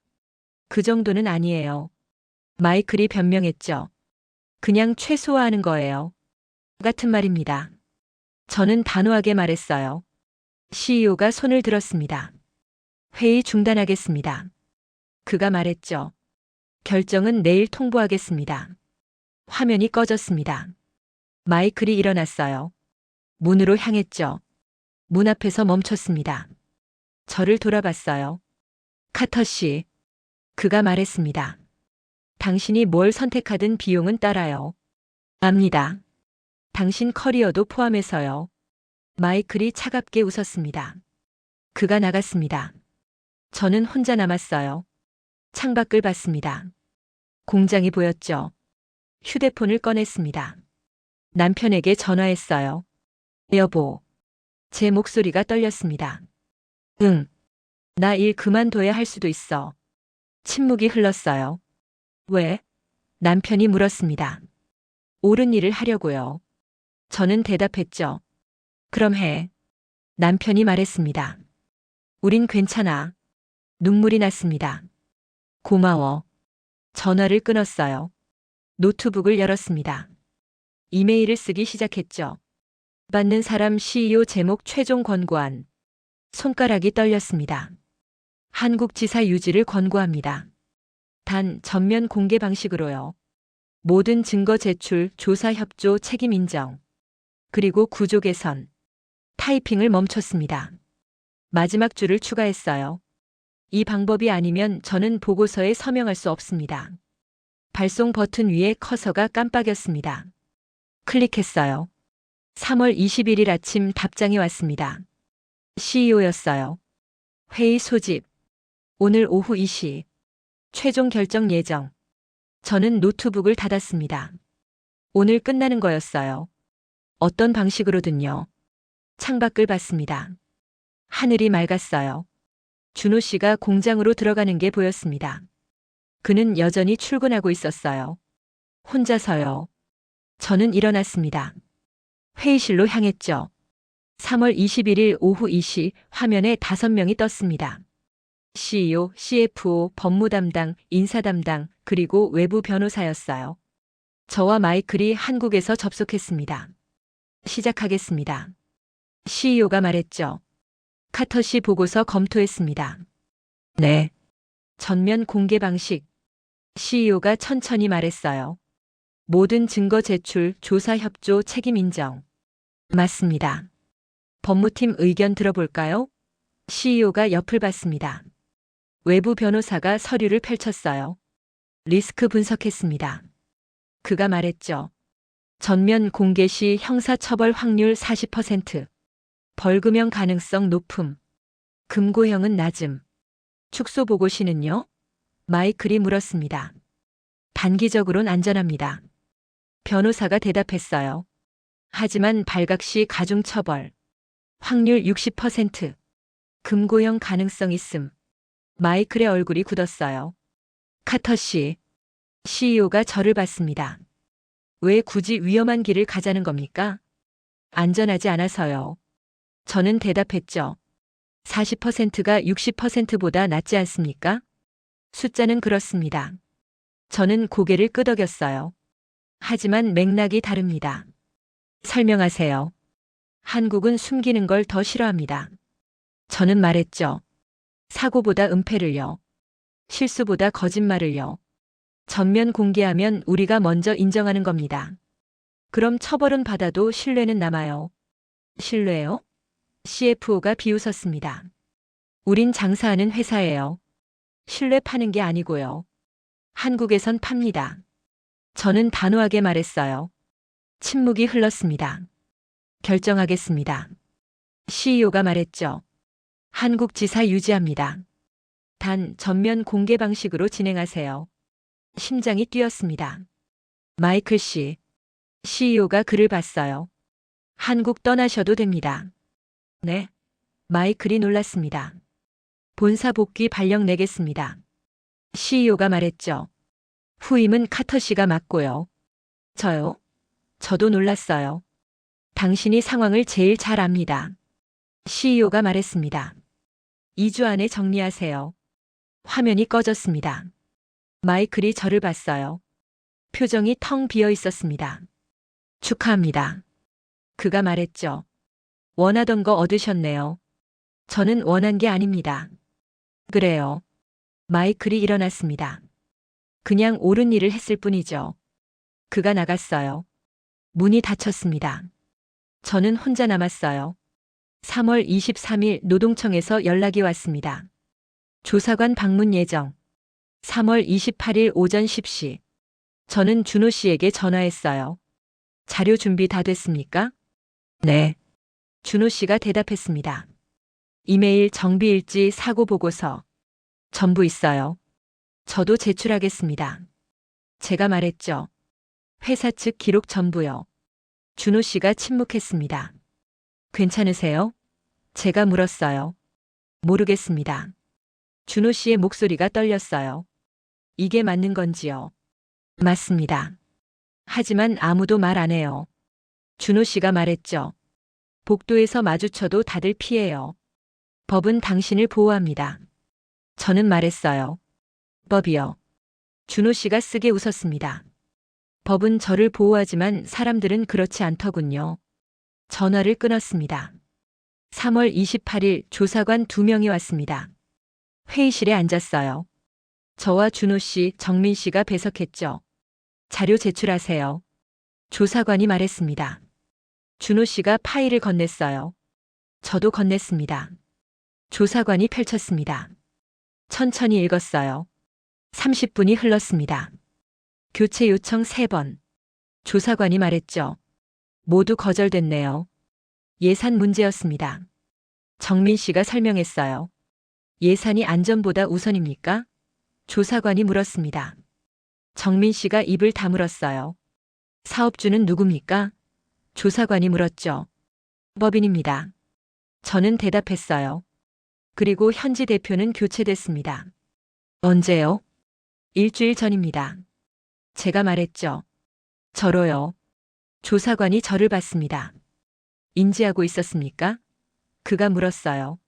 그 정도는 아니에요. 마이클이 변명했죠. 그냥 최소화하는 거예요. 같은 말입니다. 저는 단호하게 말했어요. CEO가 손을 들었습니다. 회의 중단하겠습니다. 그가 말했죠. 결정은 내일 통보하겠습니다. 화면이 꺼졌습니다. 마이클이 일어났어요. 문으로 향했죠. 문 앞에서 멈췄습니다. 저를 돌아봤어요. 카터 씨. 그가 말했습니다. 당신이 뭘 선택하든 비용은 따라요. 압니다. 당신 커리어도 포함해서요. 마이클이 차갑게 웃었습니다. 그가 나갔습니다. 저는 혼자 남았어요. 창밖을 봤습니다. 공장이 보였죠. 휴대폰을 꺼냈습니다. 남편에게 전화했어요. 여보. 제 목소리가 떨렸습니다. 응. 나 일 그만둬야 할 수도 있어. 침묵이 흘렀어요. 왜? 남편이 물었습니다. 옳은 일을 하려고요. 저는 대답했죠. 그럼 해. 남편이 말했습니다. 우린 괜찮아. 눈물이 났습니다. 고마워. 전화를 끊었어요. 노트북을 열었습니다. 이메일을 쓰기 시작했죠. 받는 사람 CEO 제목 최종 권고안. 손가락이 떨렸습니다. 한국지사 유지를 권고합니다. 단 전면 공개 방식으로요. 모든 증거 제출, 조사 협조, 책임 인정. 그리고 구조 개선. 타이핑을 멈췄습니다. 마지막 줄을 추가했어요. 이 방법이 아니면 저는 보고서에 서명할 수 없습니다. 발송 버튼 위에 커서가 깜빡였습니다. 클릭했어요. 3월 21일 아침 답장이 왔습니다. CEO였어요. 회의 소집. 오늘 오후 2시. 최종 결정 예정. 저는 노트북을 닫았습니다. 오늘 끝나는 거였어요. 어떤 방식으로든요. 창밖을 봤습니다. 하늘이 맑았어요. 준호 씨가 공장으로 들어가는 게 보였습니다. 그는 여전히 출근하고 있었어요. 혼자서요. 저는 일어났습니다. 회의실로 향했죠. 3월 21일 오후 2시 화면에 5명이 떴습니다. CEO, CFO, 법무 담당, 인사 담당, 그리고 외부 변호사였어요. 저와 마이클이 한국에서 접속했습니다. 시작하겠습니다. CEO가 말했죠. 카터 씨 보고서 검토했습니다. 네. 전면 공개 방식. CEO가 천천히 말했어요. 모든 증거 제출, 조사 협조, 책임 인정. 맞습니다. 법무팀 의견 들어볼까요? CEO가 옆을 봤습니다. 외부 변호사가 서류를 펼쳤어요. 리스크 분석했습니다. 그가 말했죠. 전면 공개 시 형사처벌 확률 40%. 벌금형 가능성 높음. 금고형은 낮음. 축소 보고 시는요? 마이클이 물었습니다. 단기적으론 안전합니다. 변호사가 대답했어요. 하지만 발각 시 가중처벌. 확률 60%. 금고형 가능성 있음. 마이클의 얼굴이 굳었어요. 카터 씨. CEO가 저를 봤습니다. 왜 굳이 위험한 길을 가자는 겁니까? 안전하지 않아서요. 저는 대답했죠. 40%가 60%보다 낫지 않습니까? 숫자는 그렇습니다. 저는 고개를 끄덕였어요. 하지만 맥락이 다릅니다. 설명하세요. 한국은 숨기는 걸 더 싫어합니다. 저는 말했죠. 사고보다 은폐를요. 실수보다 거짓말을요. 전면 공개하면 우리가 먼저 인정하는 겁니다. 그럼 처벌은 받아도 신뢰는 남아요. 신뢰요? CFO가 비웃었습니다. 우린 장사하는 회사예요. 신뢰 파는 게 아니고요. 한국에선 팝니다. 저는 단호하게 말했어요. 침묵이 흘렀습니다. 결정하겠습니다. CEO가 말했죠. 한국 지사 유지합니다. 단 전면 공개 방식으로 진행하세요. 심장이 뛰었습니다. 마이클 씨. CEO가 글을 봤어요. 한국 떠나셔도 됩니다. 네. 마이클이 놀랐습니다. 본사 복귀 발령 내겠습니다. CEO가 말했죠. 후임은 카터 씨가 맡고요. 저요? 저도 놀랐어요. 당신이 상황을 제일 잘 압니다. CEO가 말했습니다. 2주 안에 정리하세요. 화면이 꺼졌습니다. 마이클이 저를 봤어요. 표정이 텅 비어 있었습니다. 축하합니다. 그가 말했죠. 원하던 거 얻으셨네요. 저는 원한 게 아닙니다. 그래요. 마이클이 일어났습니다. 그냥 옳은 일을 했을 뿐이죠. 그가 나갔어요. 문이 닫혔습니다. 저는 혼자 남았어요. 3월 23일 노동청에서 연락이 왔습니다. 조사관 방문 예정. 3월 28일 오전 10시. 저는 준호 씨에게 전화했어요. 자료 준비 다 됐습니까? 네. 준호 씨가 대답했습니다. 이메일 정비일지 사고 보고서. 전부 있어요. 저도 제출하겠습니다. 제가 말했죠. 회사 측 기록 전부요. 준호 씨가 침묵했습니다. 괜찮으세요? 제가 물었어요. 모르겠습니다. 준호 씨의 목소리가 떨렸어요. 이게 맞는 건지요? 맞습니다. 하지만 아무도 말 안 해요. 준호 씨가 말했죠. 복도에서 마주쳐도 다들 피해요. 법은 당신을 보호합니다. 저는 말했어요. 법이요. 준호 씨가 쓰게 웃었습니다. 법은 저를 보호하지만 사람들은 그렇지 않더군요. 전화를 끊었습니다. 3월 28일 조사관 2명이 왔습니다. 회의실에 앉았어요. 저와 준호 씨, 정민 씨가 배석했죠. 자료 제출하세요. 조사관이 말했습니다. 준호 씨가 파일을 건넸어요. 저도 건넸습니다. 조사관이 펼쳤습니다. 천천히 읽었어요. 30분이 흘렀습니다. 교체 요청 3번. 조사관이 말했죠. 모두 거절됐네요. 예산 문제였습니다. 정민 씨가 설명했어요. 예산이 안전보다 우선입니까? 조사관이 물었습니다. 정민 씨가 입을 다물었어요. 사업주는 누굽니까? 조사관이 물었죠. 법인입니다. 저는 대답했어요. 그리고 현지 대표는 교체됐습니다. 언제요? 일주일 전입니다. 제가 말했죠. 저로요. 조사관이 저를 봤습니다. 인지하고 있었습니까? 그가 물었어요.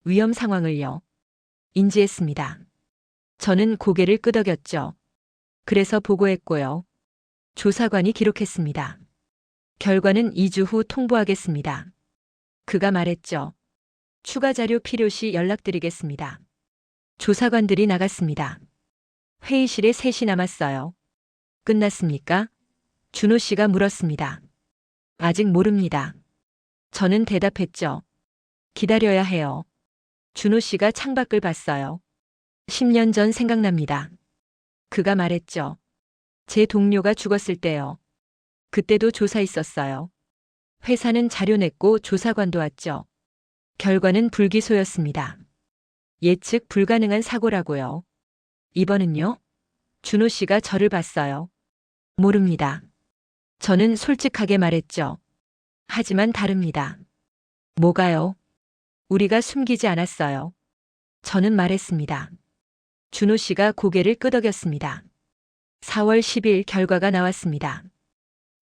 위험 상황을요. 인지했습니다. 저는 고개를 끄덕였죠. 그래서 보고했고요. 조사관이 기록했습니다. 결과는 2주 후 통보하겠습니다. 그가 말했죠. 추가 자료 필요시 연락드리겠습니다. 조사관들이 나갔습니다. 회의실에 셋이 남았어요. 끝났습니까? 준호 씨가 물었습니다. 아직 모릅니다. 저는 대답했죠. 기다려야 해요. 준호 씨가 창밖을 봤어요. 10년 전 생각납니다. 그가 말했죠. 제 동료가 죽었을 때요. 그때도 조사 있었어요. 회사는 자료 냈고 조사관도 왔죠. 결과는 불기소였습니다. 예측 불가능한 사고라고요. 이번은요? 준호 씨가 저를 봤어요. 모릅니다. 저는 솔직하게 말했죠. 하지만 다릅니다. 뭐가요? 우리가 숨기지 않았어요. 저는 말했습니다. 준호 씨가 고개를 끄덕였습니다. 4월 10일 결과가 나왔습니다.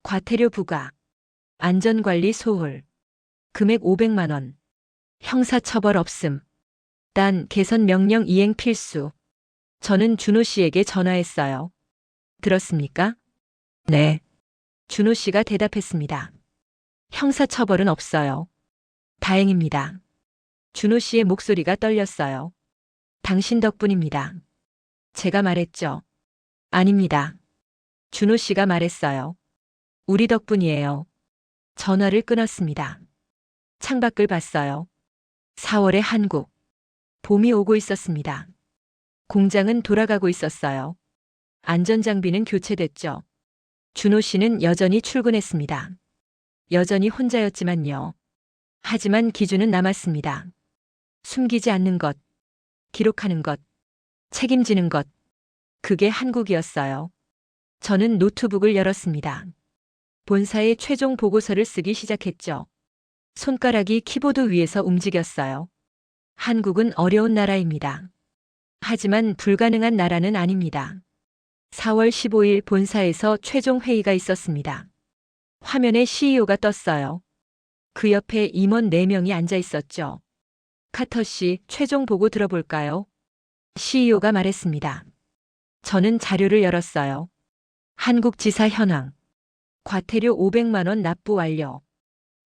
과태료 부과, 안전관리 소홀, 금액 500만 원, 형사처벌 없음, 단 개선 명령 이행 필수, 저는 준호 씨에게 전화했어요. 들었습니까? 네. 준호 씨가 대답했습니다. 형사처벌은 없어요. 다행입니다. 준호 씨의 목소리가 떨렸어요. 당신 덕분입니다. 제가 말했죠. 아닙니다. 준호 씨가 말했어요. 우리 덕분이에요. 전화를 끊었습니다. 창밖을 봤어요. 4월의 한국. 봄이 오고 있었습니다. 공장은 돌아가고 있었어요. 안전장비는 교체됐죠. 준호 씨는 여전히 출근했습니다. 여전히 혼자였지만요. 하지만 기준은 남았습니다. 숨기지 않는 것, 기록하는 것, 책임지는 것. 그게 한국이었어요. 저는 노트북을 열었습니다. 본사의 최종 보고서를 쓰기 시작했죠. 손가락이 키보드 위에서 움직였어요. 한국은 어려운 나라입니다. 하지만 불가능한 나라는 아닙니다. 4월 15일 본사에서 최종 회의가 있었습니다. 화면에 CEO가 떴어요. 그 옆에 임원 4명이 앉아 있었죠. 카터 씨, 최종 보고 들어볼까요? CEO가 말했습니다. 저는 자료를 열었어요. 한국지사 현황. 과태료 500만 원 납부 완료.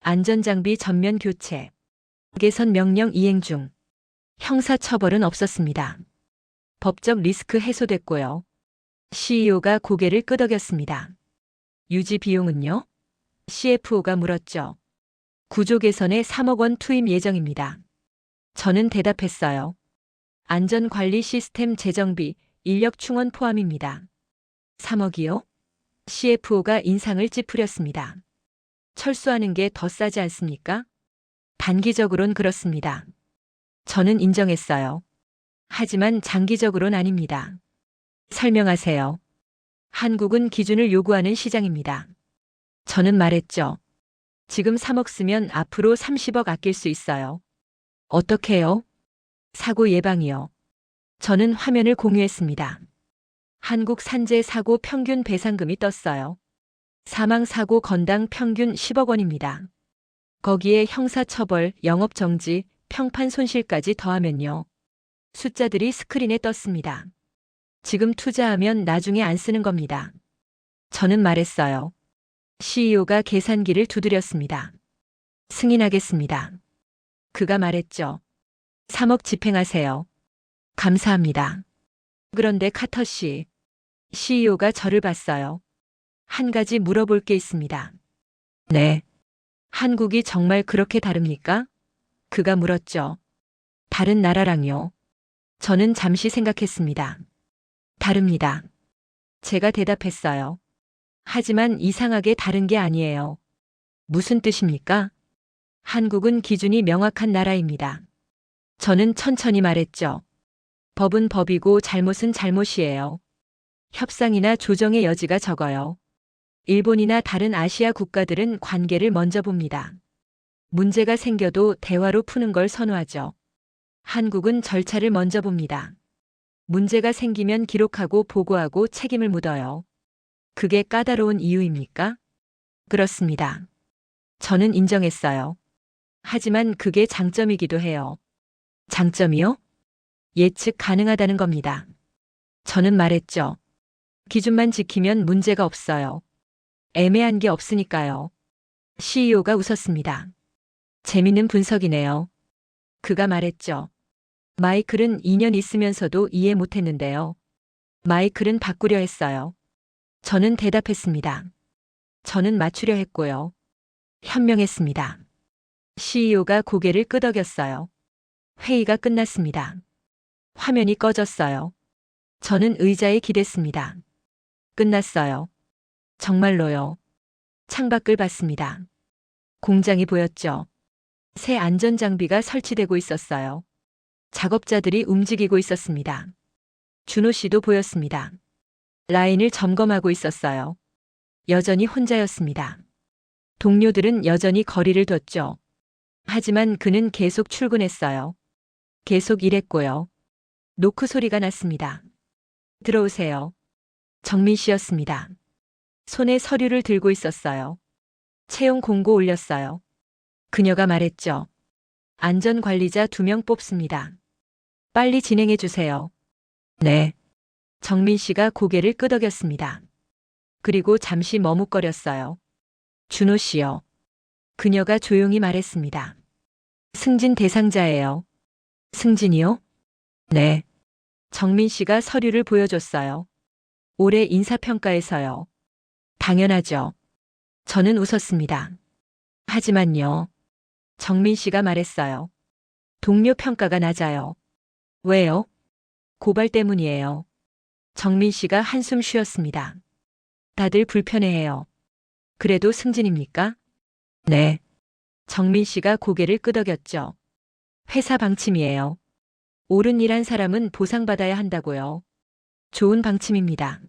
안전장비 전면 교체. 개선 명령 이행 중. 형사처벌은 없었습니다. 법적 리스크 해소됐고요. CEO가 고개를 끄덕였습니다. 유지 비용은요? CFO가 물었죠. 구조 개선에 3억 원 투입 예정입니다. 저는 대답했어요. 안전관리 시스템 재정비, 인력 충원 포함입니다. 3억이요? CFO가 인상을 찌푸렸습니다. 철수하는 게 더 싸지 않습니까? 단기적으론 그렇습니다. 저는 인정했어요. 하지만 장기적으론 아닙니다. 설명하세요. 한국은 기준을 요구하는 시장입니다. 저는 말했죠. 지금 3억 쓰면 앞으로 30억 아낄 수 있어요. 어떻게요? 사고 예방이요. 저는 화면을 공유했습니다. 한국 산재 사고 평균 배상금이 떴어요. 사망사고 건당 평균 10억 원입니다. 거기에 형사처벌, 영업정지, 평판 손실까지 더하면요. 숫자들이 스크린에 떴습니다. 지금 투자하면 나중에 안 쓰는 겁니다. 저는 말했어요. CEO가 계산기를 두드렸습니다. 승인하겠습니다. 그가 말했죠. 3억 집행하세요. 감사합니다. 그런데 카터 씨, CEO가 저를 봤어요. 한 가지 물어볼 게 있습니다. 네. 한국이 정말 그렇게 다릅니까? 그가 물었죠. 다른 나라랑요. 저는 잠시 생각했습니다. 다릅니다. 제가 대답했어요. 하지만 이상하게 다른 게 아니에요. 무슨 뜻입니까? 한국은 기준이 명확한 나라입니다. 저는 천천히 말했죠. 법은 법이고 잘못은 잘못이에요. 협상이나 조정의 여지가 적어요. 일본이나 다른 아시아 국가들은 관계를 먼저 봅니다. 문제가 생겨도 대화로 푸는 걸 선호하죠. 한국은 절차를 먼저 봅니다. 문제가 생기면 기록하고 보고하고 책임을 묻어요. 그게 까다로운 이유입니까? 그렇습니다. 저는 인정했어요. 하지만 그게 장점이기도 해요. 장점이요? 예측 가능하다는 겁니다. 저는 말했죠. 기준만 지키면 문제가 없어요. 애매한 게 없으니까요. CEO가 웃었습니다. 재밌는 분석이네요. 그가 말했죠. 마이클은 2년 있으면서도 이해 못했는데요. 마이클은 바꾸려 했어요. 저는 대답했습니다. 저는 맞추려 했고요. 현명했습니다. CEO가 고개를 끄덕였어요. 회의가 끝났습니다. 화면이 꺼졌어요. 저는 의자에 기댔습니다. 끝났어요. 정말로요. 창밖을 봤습니다. 공장이 보였죠. 새 안전장비가 설치되고 있었어요. 작업자들이 움직이고 있었습니다. 준호 씨도 보였습니다. 라인을 점검하고 있었어요. 여전히 혼자였습니다. 동료들은 여전히 거리를 뒀죠. 하지만 그는 계속 출근했어요. 계속 일했고요. 노크 소리가 났습니다. 들어오세요. 정민 씨였습니다. 손에 서류를 들고 있었어요. 채용 공고 올렸어요. 그녀가 말했죠. 안전관리자 2명 뽑습니다. 빨리 진행해 주세요. 네. 정민 씨가 고개를 끄덕였습니다. 그리고 잠시 머뭇거렸어요. 준호 씨요. 그녀가 조용히 말했습니다. 승진 대상자예요. 승진이요? 네. 정민 씨가 서류를 보여줬어요. 올해 인사평가에서요. 당연하죠. 저는 웃었습니다. 하지만요. 정민 씨가 말했어요. 동료 평가가 낮아요. 왜요? 고발 때문이에요. 정민 씨가 한숨 쉬었습니다. 다들 불편해해요. 그래도 승진입니까? 네. 정민 씨가 고개를 끄덕였죠. 회사 방침이에요. 옳은 일 한 사람은 보상받아야 한다고요. 좋은 방침입니다.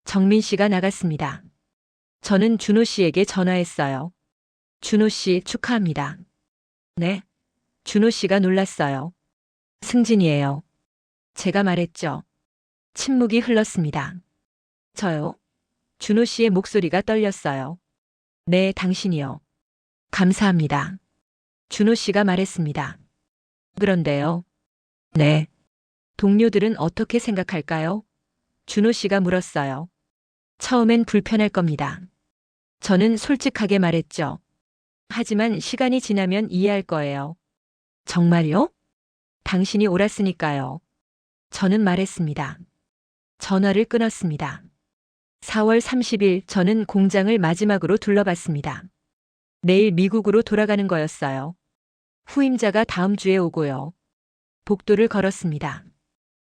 정민 씨가 나갔습니다. 저는 준호 씨에게 전화했어요. 준호 씨 축하합니다. 네. 준호 씨가 놀랐어요. 승진이에요. 제가 말했죠. 침묵이 흘렀습니다. 저요? 준호 씨의 목소리가 떨렸어요. 네, 당신이요. 감사합니다. 준호 씨가 말했습니다. 그런데요. 네. 동료들은 어떻게 생각할까요? 준호 씨가 물었어요. 처음엔 불편할 겁니다. 저는 솔직하게 말했죠. 하지만 시간이 지나면 이해할 거예요. 정말요? 당신이 옳았으니까요. 저는 말했습니다. 전화를 끊었습니다. 4월 30일 저는 공장을 마지막으로 둘러봤습니다. 내일 미국으로 돌아가는 거였어요. 후임자가 다음 주에 오고요. 복도를 걸었습니다.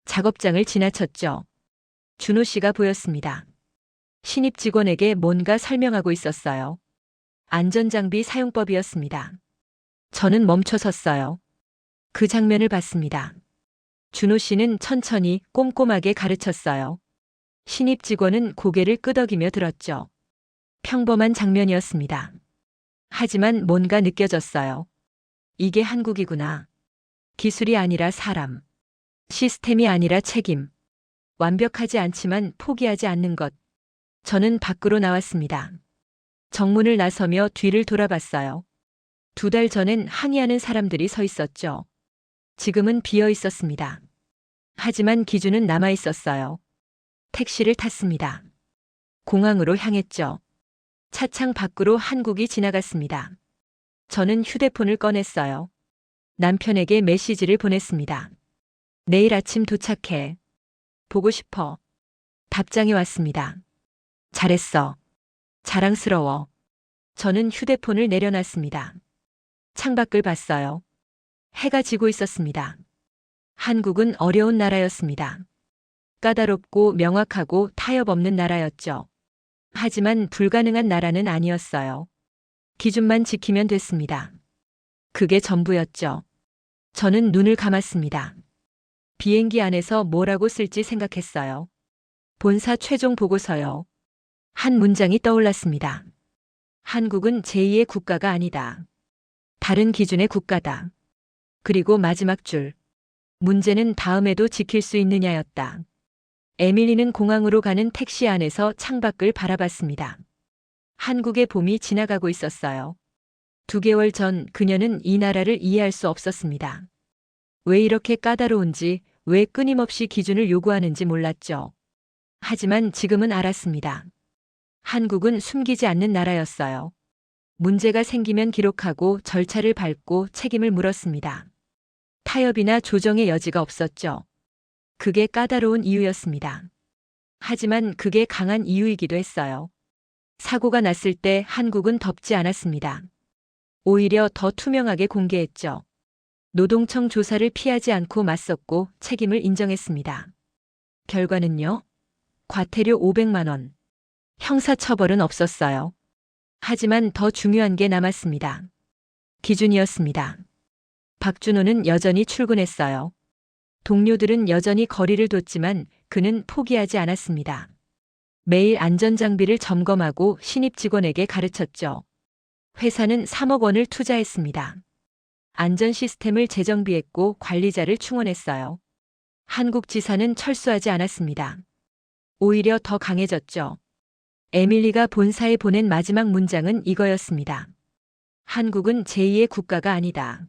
작업장을 지나쳤죠. 준호 씨가 보였습니다. 신입 직원에게 뭔가 설명하고 있었어요. 안전장비 사용법이었습니다. 저는 멈춰 섰어요. 그 장면을 봤습니다. 준호 씨는 천천히 꼼꼼하게 가르쳤어요. 신입 직원은 고개를 끄덕이며 들었죠. 평범한 장면이었습니다. 하지만 뭔가 느껴졌어요. 이게 한국이구나. 기술이 아니라 사람. 시스템이 아니라 책임. 완벽하지 않지만 포기하지 않는 것. 저는 밖으로 나왔습니다. 정문을 나서며 뒤를 돌아봤어요. 2달 전엔 항의하는 사람들이 서 있었죠. 지금은 비어 있었습니다. 하지만 기준은 남아 있었어요. 택시를 탔습니다. 공항으로 향했죠. 차창 밖으로 한국이 지나갔습니다. 저는 휴대폰을 꺼냈어요. 남편에게 메시지를 보냈습니다. 내일 아침 도착해. 보고 싶어. 답장이 왔습니다. 잘했어. 자랑스러워. 저는 휴대폰을 내려놨습니다. 창밖을 봤어요. 해가 지고 있었습니다. 한국은 어려운 나라였습니다. 까다롭고 명확하고 타협 없는 나라였죠. 하지만 불가능한 나라는 아니었어요. 기준만 지키면 됐습니다. 그게 전부였죠. 저는 눈을 감았습니다. 비행기 안에서 뭐라고 쓸지 생각했어요. 본사 최종 보고서요. 한 문장이 떠올랐습니다. 한국은 제2의 국가가 아니다. 다른 기준의 국가다. 그리고 마지막 줄. 문제는 다음에도 지킬 수 있느냐였다. 에밀리는 공항으로 가는 택시 안에서 창밖을 바라봤습니다. 한국의 봄이 지나가고 있었어요. 2개월 전 그녀는 이 나라를 이해할 수 없었습니다. 왜 이렇게 까다로운지, 왜 끊임없이 기준을 요구하는지 몰랐죠. 하지만 지금은 알았습니다. 한국은 숨기지 않는 나라였어요. 문제가 생기면 기록하고 절차를 밟고 책임을 물었습니다. 타협이나 조정의 여지가 없었죠. 그게 까다로운 이유였습니다. 하지만 그게 강한 이유이기도 했어요. 사고가 났을 때 한국은 덮지 않았습니다. 오히려 더 투명하게 공개했죠. 노동청 조사를 피하지 않고 맞섰고 책임을 인정했습니다. 결과는요? 과태료 500만 원. 형사처벌은 없었어요. 하지만 더 중요한 게 남았습니다. 기준이었습니다. 박준호는 여전히 출근했어요. 동료들은 여전히 거리를 뒀지만 그는 포기하지 않았습니다. 매일 안전장비를 점검하고 신입 직원에게 가르쳤죠. 회사는 3억 원을 투자했습니다. 안전 시스템을 재정비했고 관리자를 충원했어요. 한국 지사는 철수하지 않았습니다. 오히려 더 강해졌죠. 에밀리가 본사에 보낸 마지막 문장은 이거였습니다. 한국은 제2의 국가가 아니다.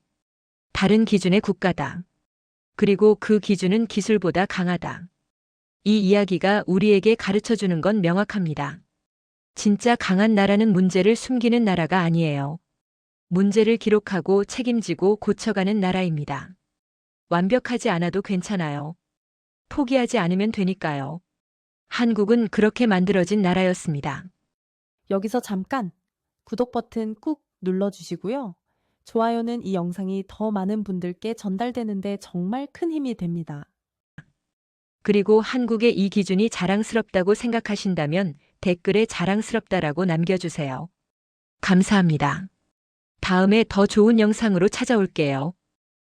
다른 기준의 국가다. 그리고 그 기준은 기술보다 강하다. 이 이야기가 우리에게 가르쳐 주는 건 명확합니다. 진짜 강한 나라는 문제를 숨기는 나라가 아니에요. 문제를 기록하고 책임지고 고쳐가는 나라입니다. 완벽하지 않아도 괜찮아요. 포기하지 않으면 되니까요. 한국은 그렇게 만들어진 나라였습니다. 여기서 잠깐 구독 버튼 꾹 눌러주시고요. 좋아요는 이 영상이 더 많은 분들께 전달되는데 정말 큰 힘이 됩니다. 그리고 한국의 이 기준이 자랑스럽다고 생각하신다면 댓글에 자랑스럽다라고 남겨주세요. 감사합니다. 다음에 더 좋은 영상으로 찾아올게요.